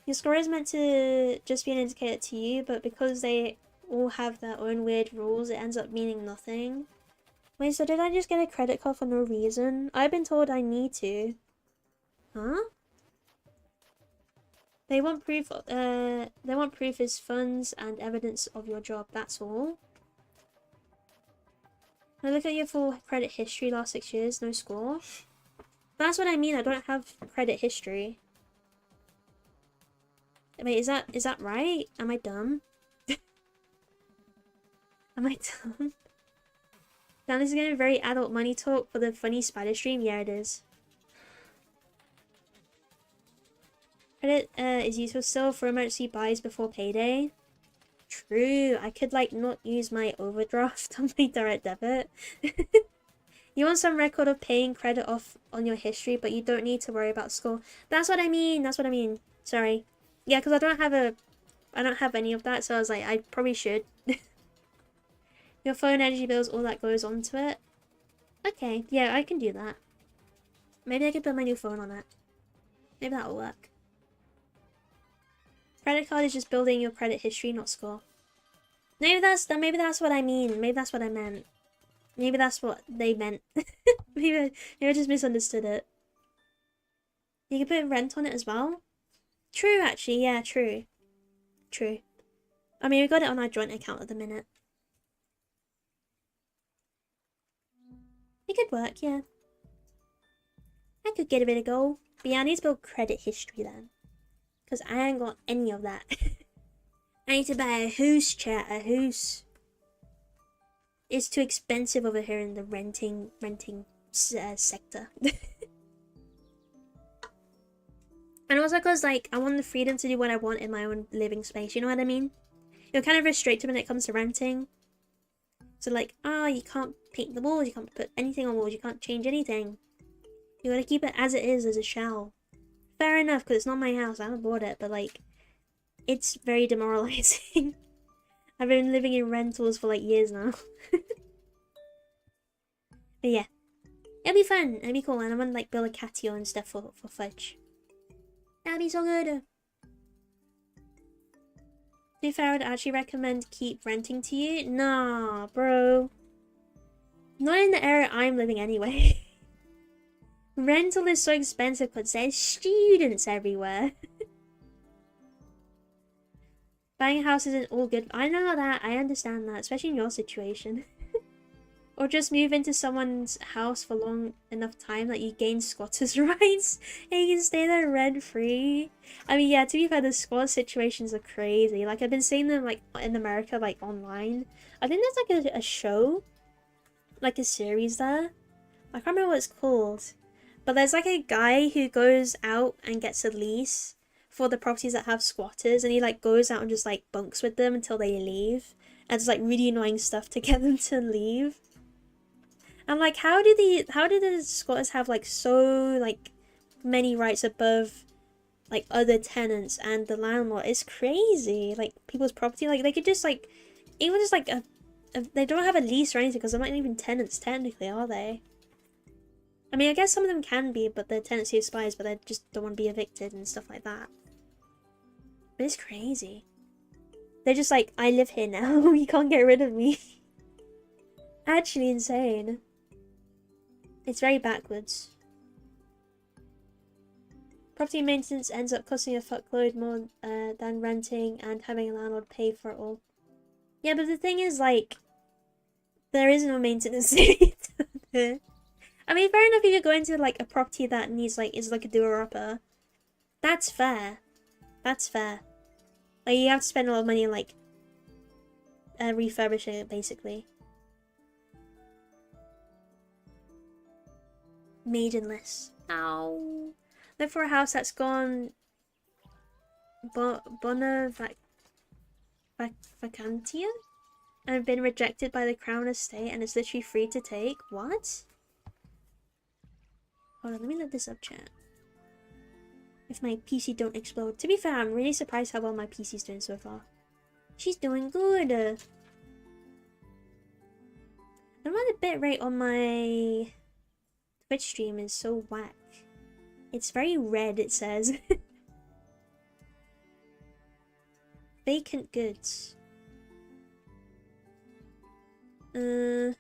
Your score is meant to just be an indicator to you, but because they all have their own weird rules, it ends up meaning nothing. Wait, so did I just get a credit card for no reason? I've been told I need to. Huh? They want proof is funds and evidence of your job, that's all. Now look at your full credit history last 6 years, no score. That's what I mean, I don't have credit history. Wait, is that right? Am I dumb? Am I dumb? Dan, this is getting very adult money talk for the funny spider stream. Yeah, it is. Credit is useful still for emergency buys before payday. True, I could like not use my overdraft on my direct debit. You want some record of paying credit off on your history, but you don't need to worry about score. That's what I mean. That's what I mean. Sorry. Yeah, because I don't have any of that, so I was like, I probably should. Your phone, energy bills, all that goes onto it. Okay, yeah, I can do that. Maybe I could put my new phone on it. Maybe that'll work. Credit card is just building your credit history, not score. Maybe that's what I mean. Maybe that's what I meant. Maybe that's what they meant. maybe I just misunderstood it. You can put rent on it as well. True, actually. Yeah, true. True. I mean, we got it on our joint account at the minute. It could work, yeah. I could give it a go. But yeah, I need to build credit history then. Because I ain't got any of that. I need to buy a house, chat. A house. It's too expensive over here in the renting sector. And also because, like, I want the freedom to do what I want in my own living space. You know what I mean? You're kind of restricted when it comes to renting. So, like, you can't paint the walls. You can't put anything on walls. You can't change anything. You gotta keep it as it is, as a shell. Fair enough, because it's not my house. I haven't bought it. But, like, it's very demoralizing. I've been living in rentals for, like, years now. But, yeah. It'll be fun. It'll be cool. And I'm gonna, like, build a catio and stuff for Fudge. That'd be so good. To be fair, I would actually recommend keep renting to you. Nah, bro. Not in the area I'm living anyway. Rental is so expensive because there's students everywhere. Buying a house isn't all good. I know that. I understand that, especially in your situation. Or just move into someone's house for long enough time that you gain squatters' rights and you can stay there rent-free. I mean, yeah, to be fair, the squatter situations are crazy. Like, I've been seeing them, like, in America, like, online. I think there's, like, a show, like, a series there. I can't remember what it's called. But there's, like, a guy who goes out and gets a lease for the properties that have squatters, and he, like, goes out and just, like, bunks with them until they leave. And it's, like, really annoying stuff to get them to leave. I'm like, how do the squatters have like so like many rights above like other tenants and the landlord? It's crazy. Like people's property, like they could just like even just like they don't have a lease or anything because they're not even tenants technically, are they? I mean, I guess some of them can be, but their tenancy expires, but they just don't want to be evicted and stuff like that. But it's crazy. They're just like, I live here now. You can't get rid of me. Actually insane. It's very backwards. Property maintenance ends up costing a fuckload more than renting and having a landlord pay for it all. Yeah, but the thing is, like, there is no maintenance. I mean, fair enough if you go into, like, a property that needs, like, is like a doer-upper. That's fair. That's fair. Like, you have to spend a lot of money on, like, refurbishing it, basically. Maidenless. Ow. Look for a house that's gone vacantia and been rejected by the Crown Estate and is literally free to take. What? Hold on, let me let this up, chat. If my PC don't explode. To be fair, I'm really surprised how well my PC's doing so far. She's doing good. I'm on a bit rate on my Twitch stream is so whack. It's very red, it says. Vacant goods. Huh?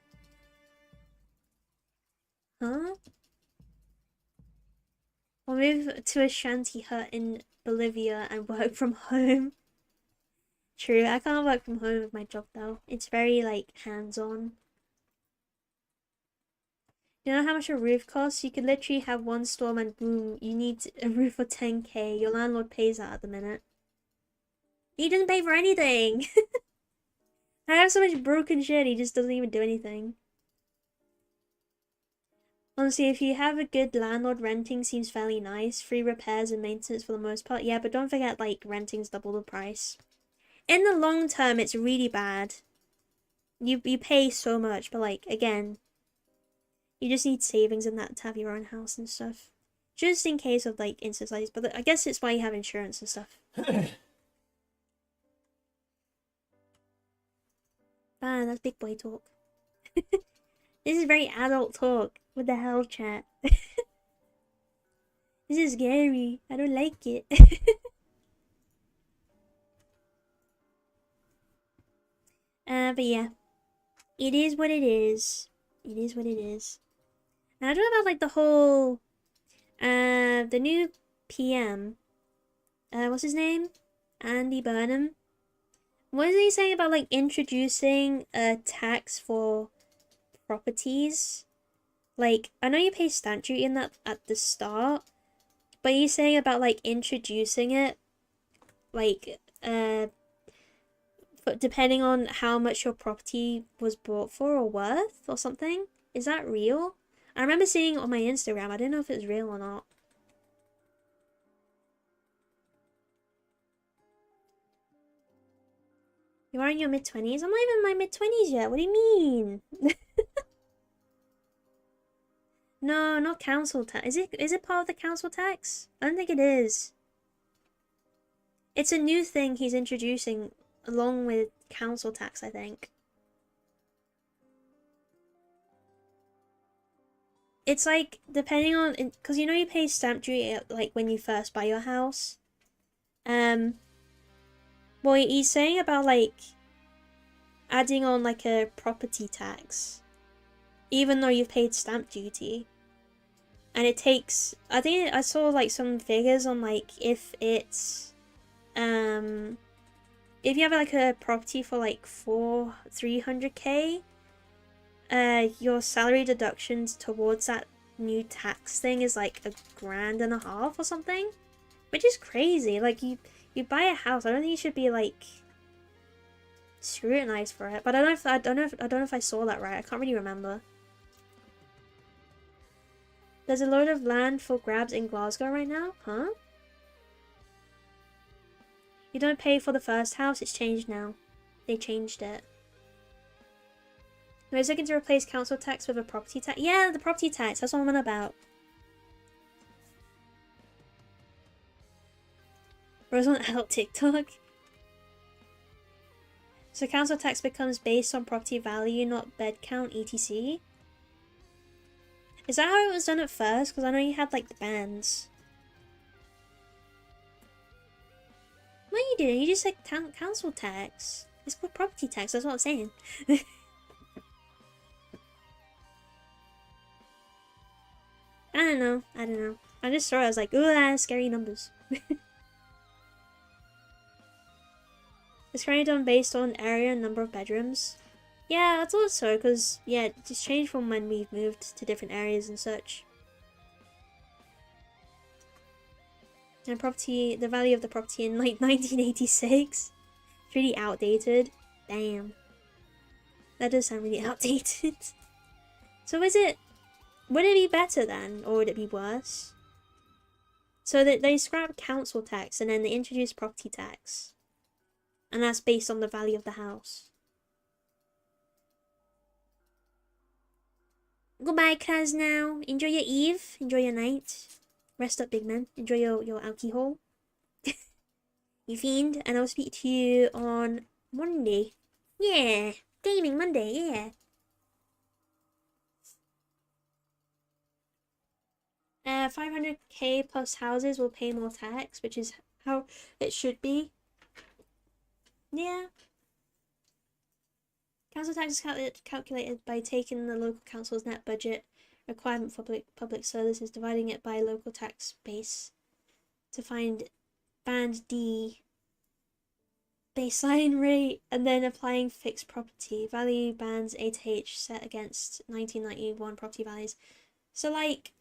I'll move to a shanty hut in Bolivia and work from home. True, I can't work from home with my job though. It's very, like, hands-on. You know how much a roof costs? You could literally have one storm and boom, you need a roof for 10k. Your landlord pays that at the minute. He doesn't pay for anything! I have so much broken shit, he just doesn't even do anything. Honestly, if you have a good landlord, renting seems fairly nice. Free repairs and maintenance for the most part. Yeah, but don't forget, like, renting's double the price. In the long term, it's really bad. You pay so much, but, like, again, you just need savings in that to have your own house and stuff. Just in case of, like, instances like this. But I guess it's why you have insurance and stuff. Man, that's big boy talk. This is very adult talk. What the hell, chat? This is scary. I don't like it. But yeah. It is what it is. It is what it is. And I don't know about, like, the whole... the new PM. What's his name? Andy Burnham. What is he saying about, like, introducing a tax for properties? Like, I know you pay stamp duty in that at the start, but he's saying about, like, introducing it, like, depending on how much your property was bought for or worth or something. Is that real? I remember seeing it on my Instagram. I didn't know if it was real or not. You are in your mid-20s? I'm not even in my mid-20s yet. What do you mean? No, not council tax. Is it part of the council tax? I don't think it is. It's a new thing he's introducing along with council tax, I think. It's like, depending on... Because you know you pay stamp duty, like, when you first buy your house? Well, he's saying about, like, adding on, like, a property tax. Even though you've paid stamp duty. and it takes, I think I saw like some figures on like if it's if you have like a property for like 300k, your salary deductions towards that new tax thing is like $1.50 or something, which is crazy. Like you buy a house, I don't think you should be like scrutinized for it. But I don't know if I saw that right. I can't really remember. There's a load of land for grabs in Glasgow right now, huh? You don't pay for the first house, it's changed now. They changed it. I was looking to replace council tax with a property tax. Yeah, the property tax, that's what I'm on about. Rose on adult TikTok. So council tax becomes based on property value, not bed count, etc. Is that how it was done at first? Because I know you had like the bands. What are you doing? You just said council tax. It's called property tax, that's what I'm saying. I don't know. I just saw it, I was like, ooh, scary numbers. It's currently done based on area and number of bedrooms. Yeah, I thought so, because, yeah, it just changed from when we moved to different areas and such. And the value of the property in like 1986. It's really outdated. Damn. That does sound really outdated. So would it be better then, or would it be worse? So that they scrapped council tax and then they introduced property tax. And that's based on the value of the house. Goodbye, Kaz now. Enjoy your eve. Enjoy your night. Rest up, big man. Enjoy your alcohol. You fiend. And I'll speak to you on Monday. Yeah. Gaming Monday, yeah. 500k plus houses will pay more tax, which is how it should be. Yeah. Council tax is calculated by taking the local council's net budget requirement for public services, dividing it by local tax base to find band D baseline rate, and then applying fixed property value bands A to H set against 1991 property values. So like,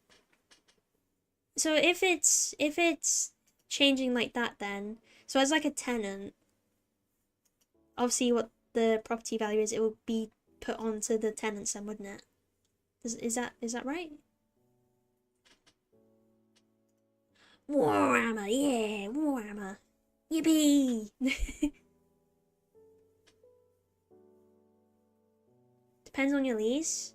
so if it's changing like that, then so as like a tenant, obviously what the property value is, it will be put onto the tenants then, wouldn't it? Is that right? Warhammer, yeah, Warhammer. Yippee! Depends on your lease,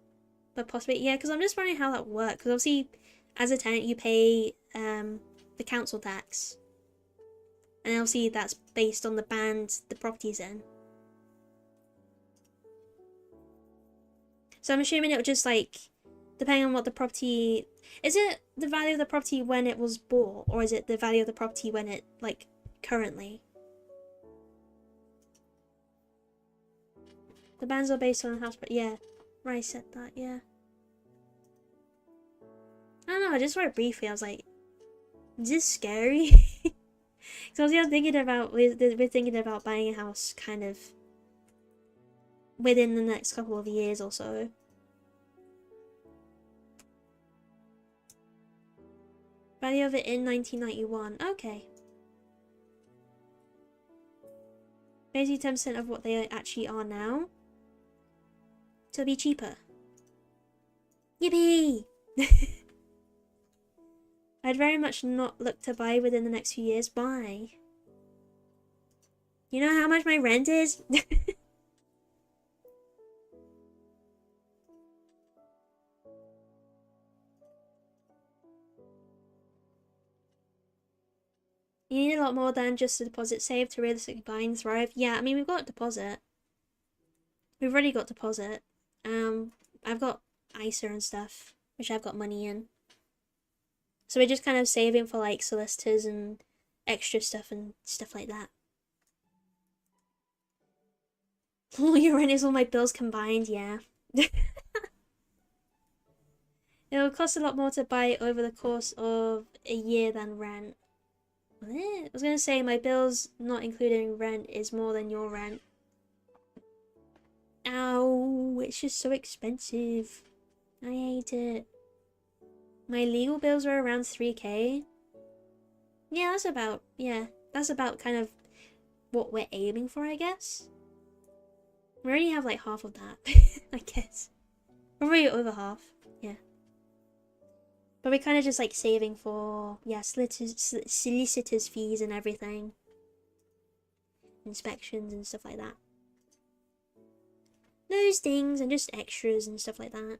but possibly, yeah, because I'm just wondering how that works, because obviously as a tenant you pay the council tax, and obviously that's based on the band the property's in. So I'm assuming it would just like, depending on what the property, is it the value of the property when it was bought, or is it the value of the property when it, like, currently? The bands are based on the house, but yeah. Right, said that, yeah. I don't know, I just read it briefly, I was like, is this scary? Because I was thinking about, we're thinking about buying a house kind of within the next couple of years or so. Value of it in 1991. Okay. Basically 10% of what they actually are now. So it'll be cheaper. Yippee! I'd very much not look to buy within the next few years. Why? You know how much my rent is? You need a lot more than just a deposit saved to realistically buy and thrive. Yeah, I mean, we've got a deposit. We've already got deposit. I've got ISA and stuff, which I've got money in. So we're just kind of saving for like solicitors and extra stuff and stuff like that. All your rent is all my bills combined, yeah. It'll cost a lot more to buy it over the course of a year than rent. Will it? I was gonna say my bills, not including rent, is more than your rent. Ow, it's just so expensive. I hate it. My legal bills are around 3K. Yeah, that's about kind of what we're aiming for, I guess. We already have like half of that, I guess. Probably over half, yeah. But we're kind of just like saving for, yeah, solicitors' fees and everything. Inspections and stuff like that. Those things and just extras and stuff like that.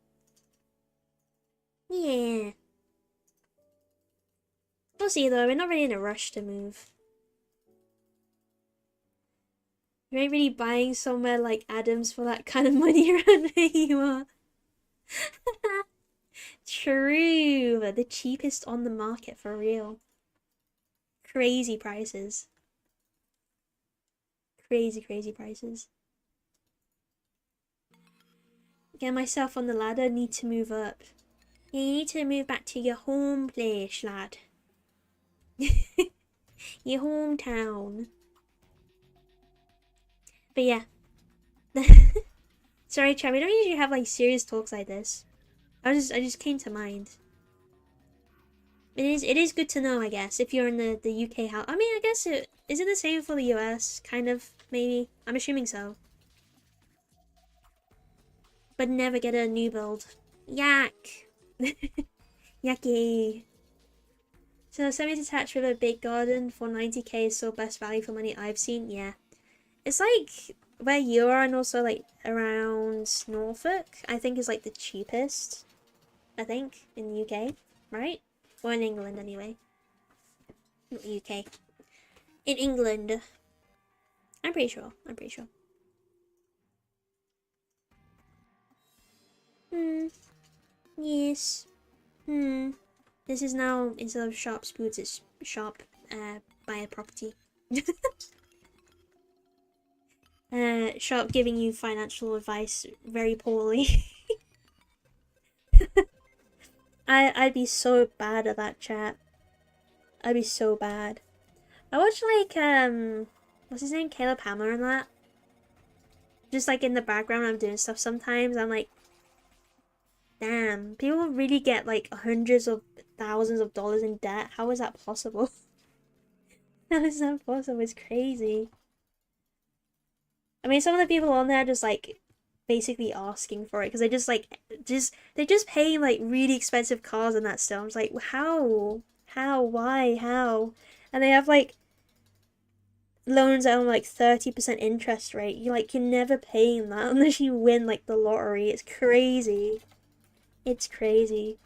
Yeah. We'll see though, we're not really in a rush to move. You ain't really buying somewhere like Adams for that kind of money around where you are. True, the cheapest on the market for real. Crazy prices. Crazy, crazy prices. Get myself on the ladder, need to move up. You need to move back to your home place, lad. Your hometown. But yeah. Sorry, chat, we don't usually have like serious talks like this. I just came to mind. It is good to know, I guess, if you're in the UK house. I mean, I guess is it the same for the US? Kind of, maybe. I'm assuming so. But never get a new build. Yak! Yucky. So semi-detached with a big garden for 90k is still best value for money I've seen. Yeah. It's like where you are and also like around Norfolk, I think is like the cheapest. I think in the UK, right? Or in England anyway. Not UK. In England. I'm pretty sure. Yes. This is now, instead of Sharp's Boots, it's Sharp buy a property. Sharp giving you financial advice very poorly. I'd be so bad at that, chat. I'd be so bad. I watch like what's his name? Caleb Hammer and that. Just like in the background when I'm doing stuff sometimes, I'm like, damn, people really get like hundreds of thousands of dollars in debt. How is that possible? How is that possible? It's crazy. I mean, some of the people on there are just like basically asking for it because they just like they're just paying like really expensive cars and that still. I'm just like, how, why, how? And they have like loans that are on like 30% interest rate. You're never paying that unless you win like the lottery. It's crazy. It's crazy.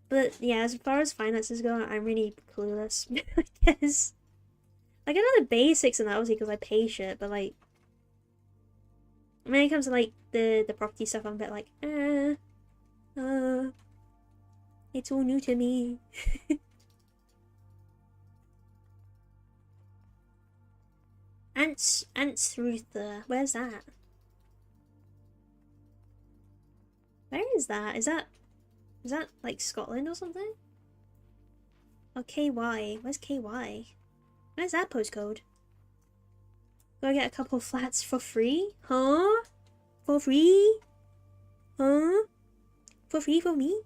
But yeah, as far as finances go, I'm really clueless. I guess. Like I know the basics and that obviously because I pay shit, but like when it comes to like the property stuff, I'm a bit like, it's all new to me. Ants Ruther, where's that? Where is that? Is that like Scotland or something? Oh, KY. Where's KY? Where's that postcode? Go get a couple flats for free? Huh? For free? Huh? For free for me?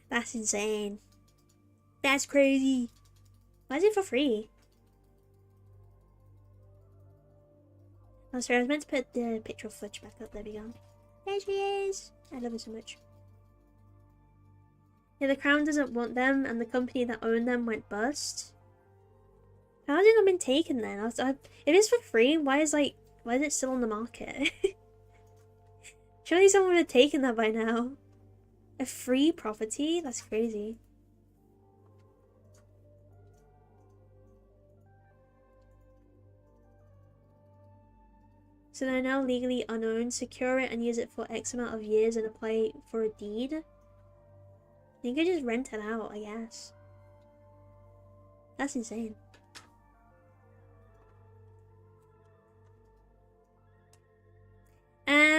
That's insane. That's crazy. Why is it for free? Oh, sorry, I was meant to put the picture of Fudge back up. There we go. There she is. I love her so much. Yeah, the Crown doesn't want them, and the company that owned them went bust. How has it not been taken then? If it's for free, why is it still on the market? Surely someone would have taken that by now. A free property? That's crazy. So they're now legally unowned. Secure it and use it for X amount of years and apply for a deed. You could just rent it out, I guess. That's insane.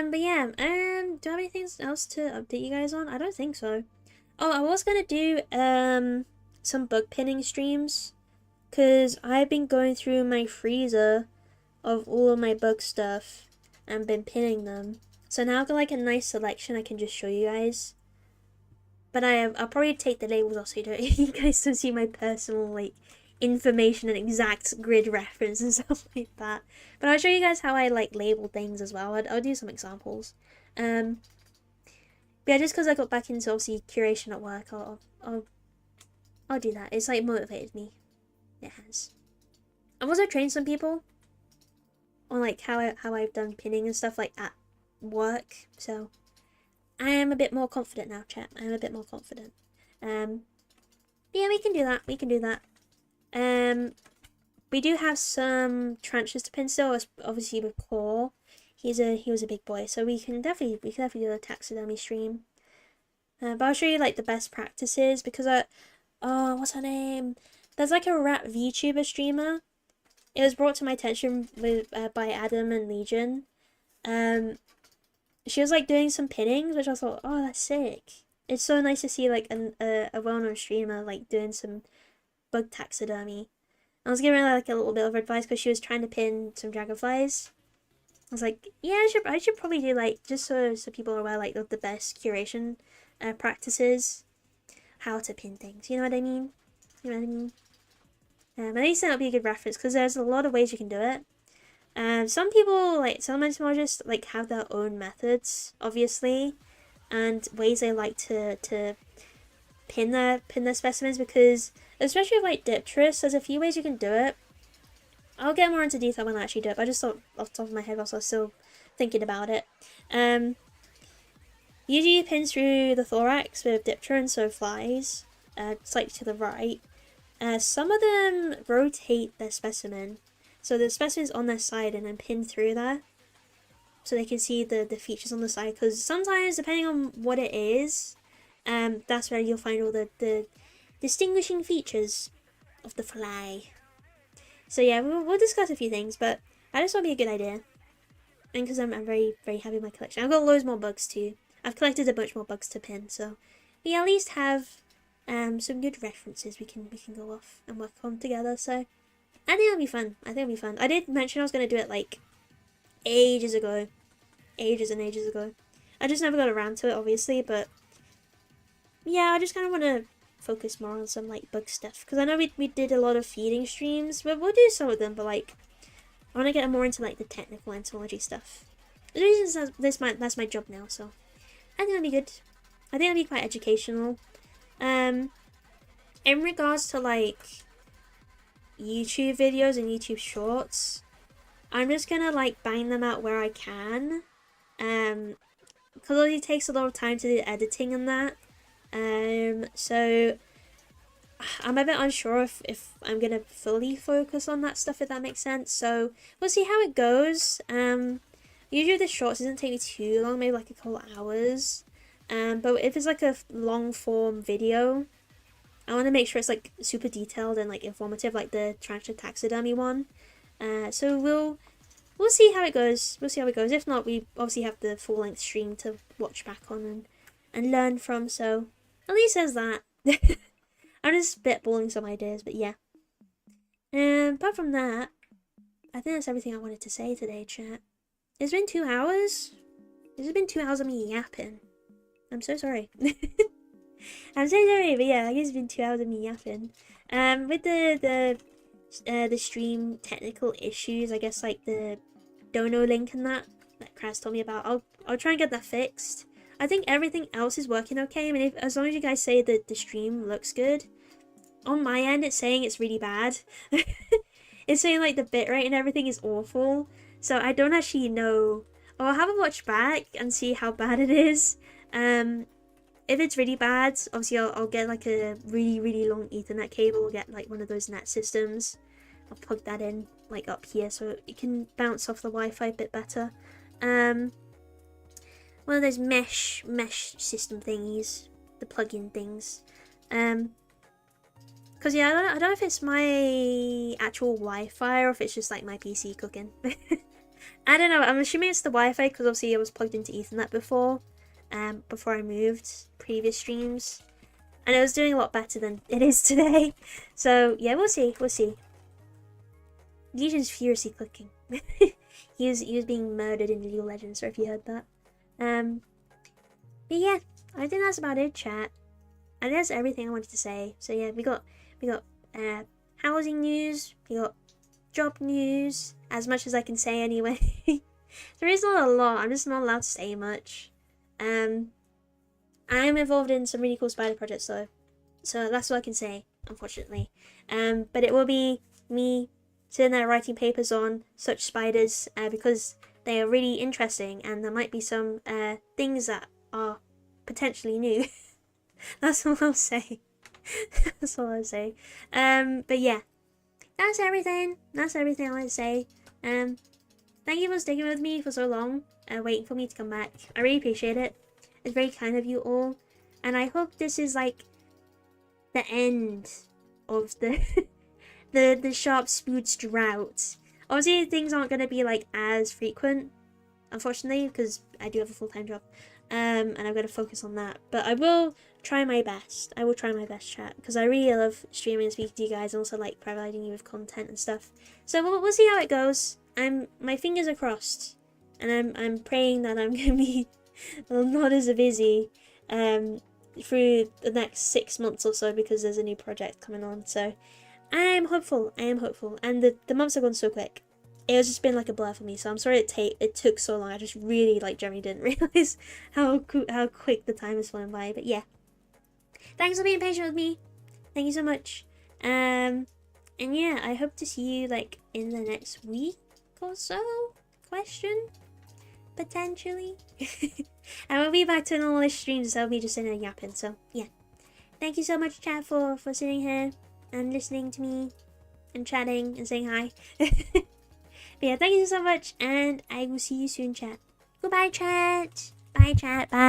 But yeah, do I have anything else to update you guys on? I don't think so. Oh, I was gonna do some bug pinning streams, cause I've been going through my freezer of all of my bug stuff and been pinning them. So now I've got like a nice selection I can just show you guys. But I'll probably take the labels off so you guys don't see my personal like information and exact grid reference and stuff like that. But I'll show you guys how I like label things as well. I'll do some examples. But yeah, just because I got back into obviously curation at work, I'll do that. It's like motivated me. It has. I've also trained some people on like how I've done pinning and stuff like at work. So I am a bit more confident now, chat. I am a bit more confident. Yeah, we can do that. We can do that. We do have some tranches to pin still, obviously with Core. He was a big boy, so we can definitely do a taxidermy stream. But I'll show you like the best practices because what's her name? There's like a rap VTuber streamer. It was brought to my attention by Adam and Legion. She was like doing some pinnings, which I thought, oh, that's sick. It's so nice to see like a well-known streamer like doing some bug taxidermy. I was giving her like a little bit of advice because she was trying to pin some dragonflies. I was like, yeah, I should probably do like just so people are aware like of the best curation practices, how to pin things. You know what I mean? You know what I mean? At least that'll be a good reference because there's a lot of ways you can do it. Some people like some entomologists like have their own methods, obviously, and ways they like to pin their specimens because especially with like Dipterus, there's a few ways you can do it. I'll get more into detail when I actually do it, but I just thought off the top of my head whilst I was still thinking about it. Usually you pin through the thorax with Diptera and so flies, slightly to the right. Some of them rotate their specimen, so the specimen's on their side and then pin through there, so they can see the features on the side, because sometimes, depending on what it is, that's where you'll find all the distinguishing features of the fly. So yeah, we'll discuss a few things, but I just thought it'd be a good idea. And because I'm very, very happy with my collection. I've got loads more bugs too. I've collected a bunch more bugs to pin, so we at least have some good references we can go off and work on together. So I think it'll be fun. I think it'll be fun. I did mention I was going to do it like ages ago. Ages and ages ago. I just never got around to it, obviously, but yeah, I just kind of want to focus more on some like bug stuff because I know we did a lot of feeding streams, but we'll do some of them, but like I want to get more into like the technical entomology stuff. The reason that's my job now, so I think that'll be good. I think it'll be quite educational. In regards to like YouTube videos and YouTube shorts, I'm just gonna like bang them out where I can, because it takes a lot of time to do editing and that. So I'm a bit unsure if I'm gonna fully focus on that stuff, if that makes sense. So we'll see how it goes. Usually the shorts doesn't take me too long, maybe like a couple hours. But if it's like a long form video, I want to make sure it's like super detailed and like informative, like the Tarantula taxidermy one. So we'll see how it goes. We'll see how it goes. If not, we obviously have the full length stream to watch back on and learn from. So at least there's that. I'm just spitballing some ideas, but yeah. Apart from that, I think that's everything I wanted to say today, chat. It's been 2 hours. This has been 2 hours of me yapping. I'm so sorry. I'm so sorry, but yeah, I guess it's been 2 hours of me yapping. With the stream technical issues, I guess like the Dono link and that Kraz told me about, I'll try and get that fixed. I think everything else is working okay. I mean, as long as you guys say that the stream looks good, on my end it's saying it's really bad. It's saying like the bitrate and everything is awful. So I don't actually know. I'll have a watch back and see how bad it is. If it's really bad, obviously I'll get like a really, really long Ethernet cable. I'll get like one of those net systems. I'll plug that in like up here so it can bounce off the Wi-Fi a bit better. One of those mesh system thingies, the plug-in things. Cause yeah, I don't know if it's my actual Wi-Fi or if it's just like my PC cooking. I don't know. I'm assuming it's the Wi-Fi because obviously I was plugged into Ethernet before I moved previous streams, and it was doing a lot better than it is today. So yeah, we'll see. We'll see. Legion's furiously clicking. he was being murdered in League of Legends. So if you heard that, but yeah, I think that's about it, chat. And that's everything I wanted to say. So yeah, we got housing news, we got job news, as much as I can say anyway. There is not a lot. I'm just not allowed to say much. I'm involved in some really cool spider projects though, so that's what I can say, unfortunately. But it will be me sitting there writing papers on such spiders because they are really interesting, and there might be some things that are potentially new. That's all I'll say. That's all I'll say. But yeah, that's everything. That's everything I want to say. Thank you for sticking with me for so long, waiting for me to come back. I really appreciate it. It's very kind of you all, and I hope this is like the end of the the Sharp Spoots drought. Obviously, things aren't going to be like as frequent, unfortunately, because I do have a full-time job, and I've got to focus on that. But I will try my best. I will try my best, chat, because I really love streaming and speaking to you guys, and also like providing you with content and stuff. So we'll see how it goes. My fingers are crossed, and I'm praying that I'm going to be not as busy through the next 6 months or so, because there's a new project coming on. So I am hopeful. And the months have gone so quick. It has just been like a blur for me, so I'm sorry it took so long. I just really generally didn't realize how quick the time has flown by. But yeah, thanks for being patient with me. Thank you so much. And yeah, I hope to see you like in the next week or so. Potentially. And we'll be back to normal streams, so I'll be just sitting there yapping. So yeah, thank you so much, chat, for sitting here and listening to me and chatting and saying hi. But yeah, thank you so much, and I will see you soon, chat. Goodbye, chat. Bye, chat. Bye.